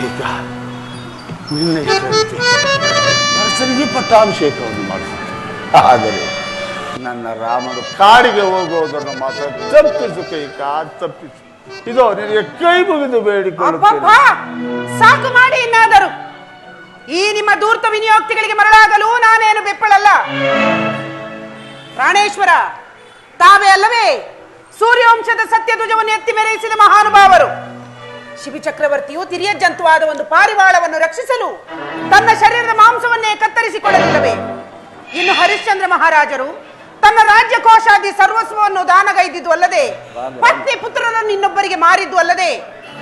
ಈಗ ನಿನ್ನ ಇಷ್ಟಂತೆ ಅರಸನಿಗೆ ಪಟ್ಟಾಭಿಷೇಕವನ್ನು ಮಾಡಿದ ಆದರೆ ನನ್ನ ರಾಮನು ಕಾಡಿಗೆ ಹೋಗುವುದನ್ನು ಮಾತ್ರ ತಪ್ಪಿಸು ಕೈಕ ತಪ್ಪಿಸು. ಇದೋ ನಿನಗೆ ಕೈ ಮುಗಿದು ಬೇಡಿಕೊಳ್ಳುತ್ತೇನೆ. ಸಾಕು ಮಾಡಿ ಇನ್ನಾದರೂ ಈ ನಿಮ್ಮ ಧೂರ್ತ ವಿನಿಯೋಕ್ತಿಗಳಿಗೆ ಮರಳಾಗಲು ನಾನೇನು ಬೆಪ್ಪಳಲ್ಲ. ಪ್ರಾಣೇಶ್ವರ ತಾವೇ ಅಲ್ಲವೇ ಸೂರ್ಯವಂಶದ ಸತ್ಯಧ್ವಜವನ್ನು ಎತ್ತಿ ಮೆರೆಯಿಸಿದ ಮಹಾನುಭಾವರು. ಶಿಬಿ ಚಕ್ರವರ್ತಿಯು ತಿರಿಯ ಜಂತುವಾದ ಒಂದು ಪಾರಿವಾಳವನ್ನು ರಕ್ಷಿಸಲು ತನ್ನ ಶರೀರದ ಮಾಂಸವನ್ನೇ ಕತ್ತರಿಸಿಕೊಳ್ಳಲಿಲ್ಲವೇ? ಇನ್ನು ಹರಿಶ್ಚಂದ್ರ ಮಹಾರಾಜರು ತನ್ನ ರಾಜ್ಯ ಕೋಶಾದಿ ಸರ್ವಸ್ವವನ್ನು ದಾನಗೈದಿದ್ದು ಅಲ್ಲದೆ ಪತ್ನಿ ಪುತ್ರರನ್ನು ಇನ್ನೊಬ್ಬರಿಗೆ ಮಾರಿದ್ದು ಅಲ್ಲದೆ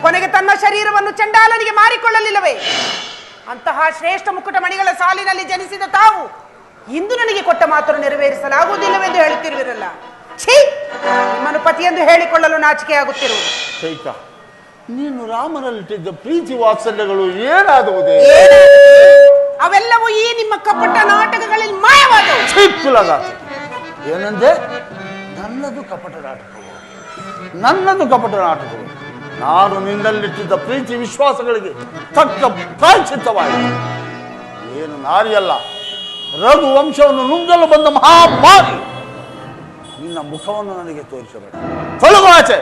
ಕೊನೆಗೆ ತನ್ನ ಶರೀರವನ್ನು ಚಂಡಾಲನಿಗೆ ಮಾರಿಕೊಳ್ಳಲಿಲ್ಲವೇ? ಅಂತಹ ಶ್ರೇಷ್ಠ ಮುಕುಟ ಮಣಿಗಳ ಸಾಲಿನಲ್ಲಿ ಜನಿಸಿದ ತಾವು ಇಂದು ನನಗೆ ಕೊಟ್ಟ ಮಾತನ್ನು ನೆರವೇರಿಸಲಾಗುವುದಿಲ್ಲವೆಂದು ಹೇಳುತ್ತಿರುವಿರಲ್ಲ. ಛೀ, ನಿಮ್ಮನ್ನು ಪತಿಯೆಂದು ಹೇಳಿಕೊಳ್ಳಲು ನಾಚಿಕೆಯಾಗುತ್ತಿರುವುದು. ಕೈಕ, ನೀನು ರಾಮನಲ್ಲಿಟ್ಟಿದ್ದ ಪ್ರೀತಿ ವಾತ್ಸಲ್ಯಗಳು ಏನಾದವುದೇ? ಅವೆಲ್ಲವೂ ಈ ನಿಮ್ಮ ಕಪಟ ನಾಟಕಗಳಲ್ಲಿ ಮಾಯವಾದವು. ಚಿಕ್ಕುಲಗಾತ ಏನಂದೆ? ನನ್ನದು ಕಪಟ ನಾಟಕವು, ನನ್ನದು ಕಪಟ ನಾಟಕವು. ನಾನು ನಿನ್ನಲ್ಲಿಟ್ಟಿದ್ದ ಪ್ರೀತಿ ವಿಶ್ವಾಸಗಳಿಗೆ ತಕ್ಕ ಪ್ರಾಯಶ್ಚಿತ್ತವಾಯಿತು. ಏನು ನಾರಿಯಲ್ಲ, ರಘುವಂಶವನ್ನು ನುಂಗಲು ಬಂದ ಮಹಾಮಾರಿ. ನಿನ್ನ ಮುಖವನ್ನು ನನಗೆ ತೋರಿಸಬೇಡ. ತೊಲಗು ಆಚೆ.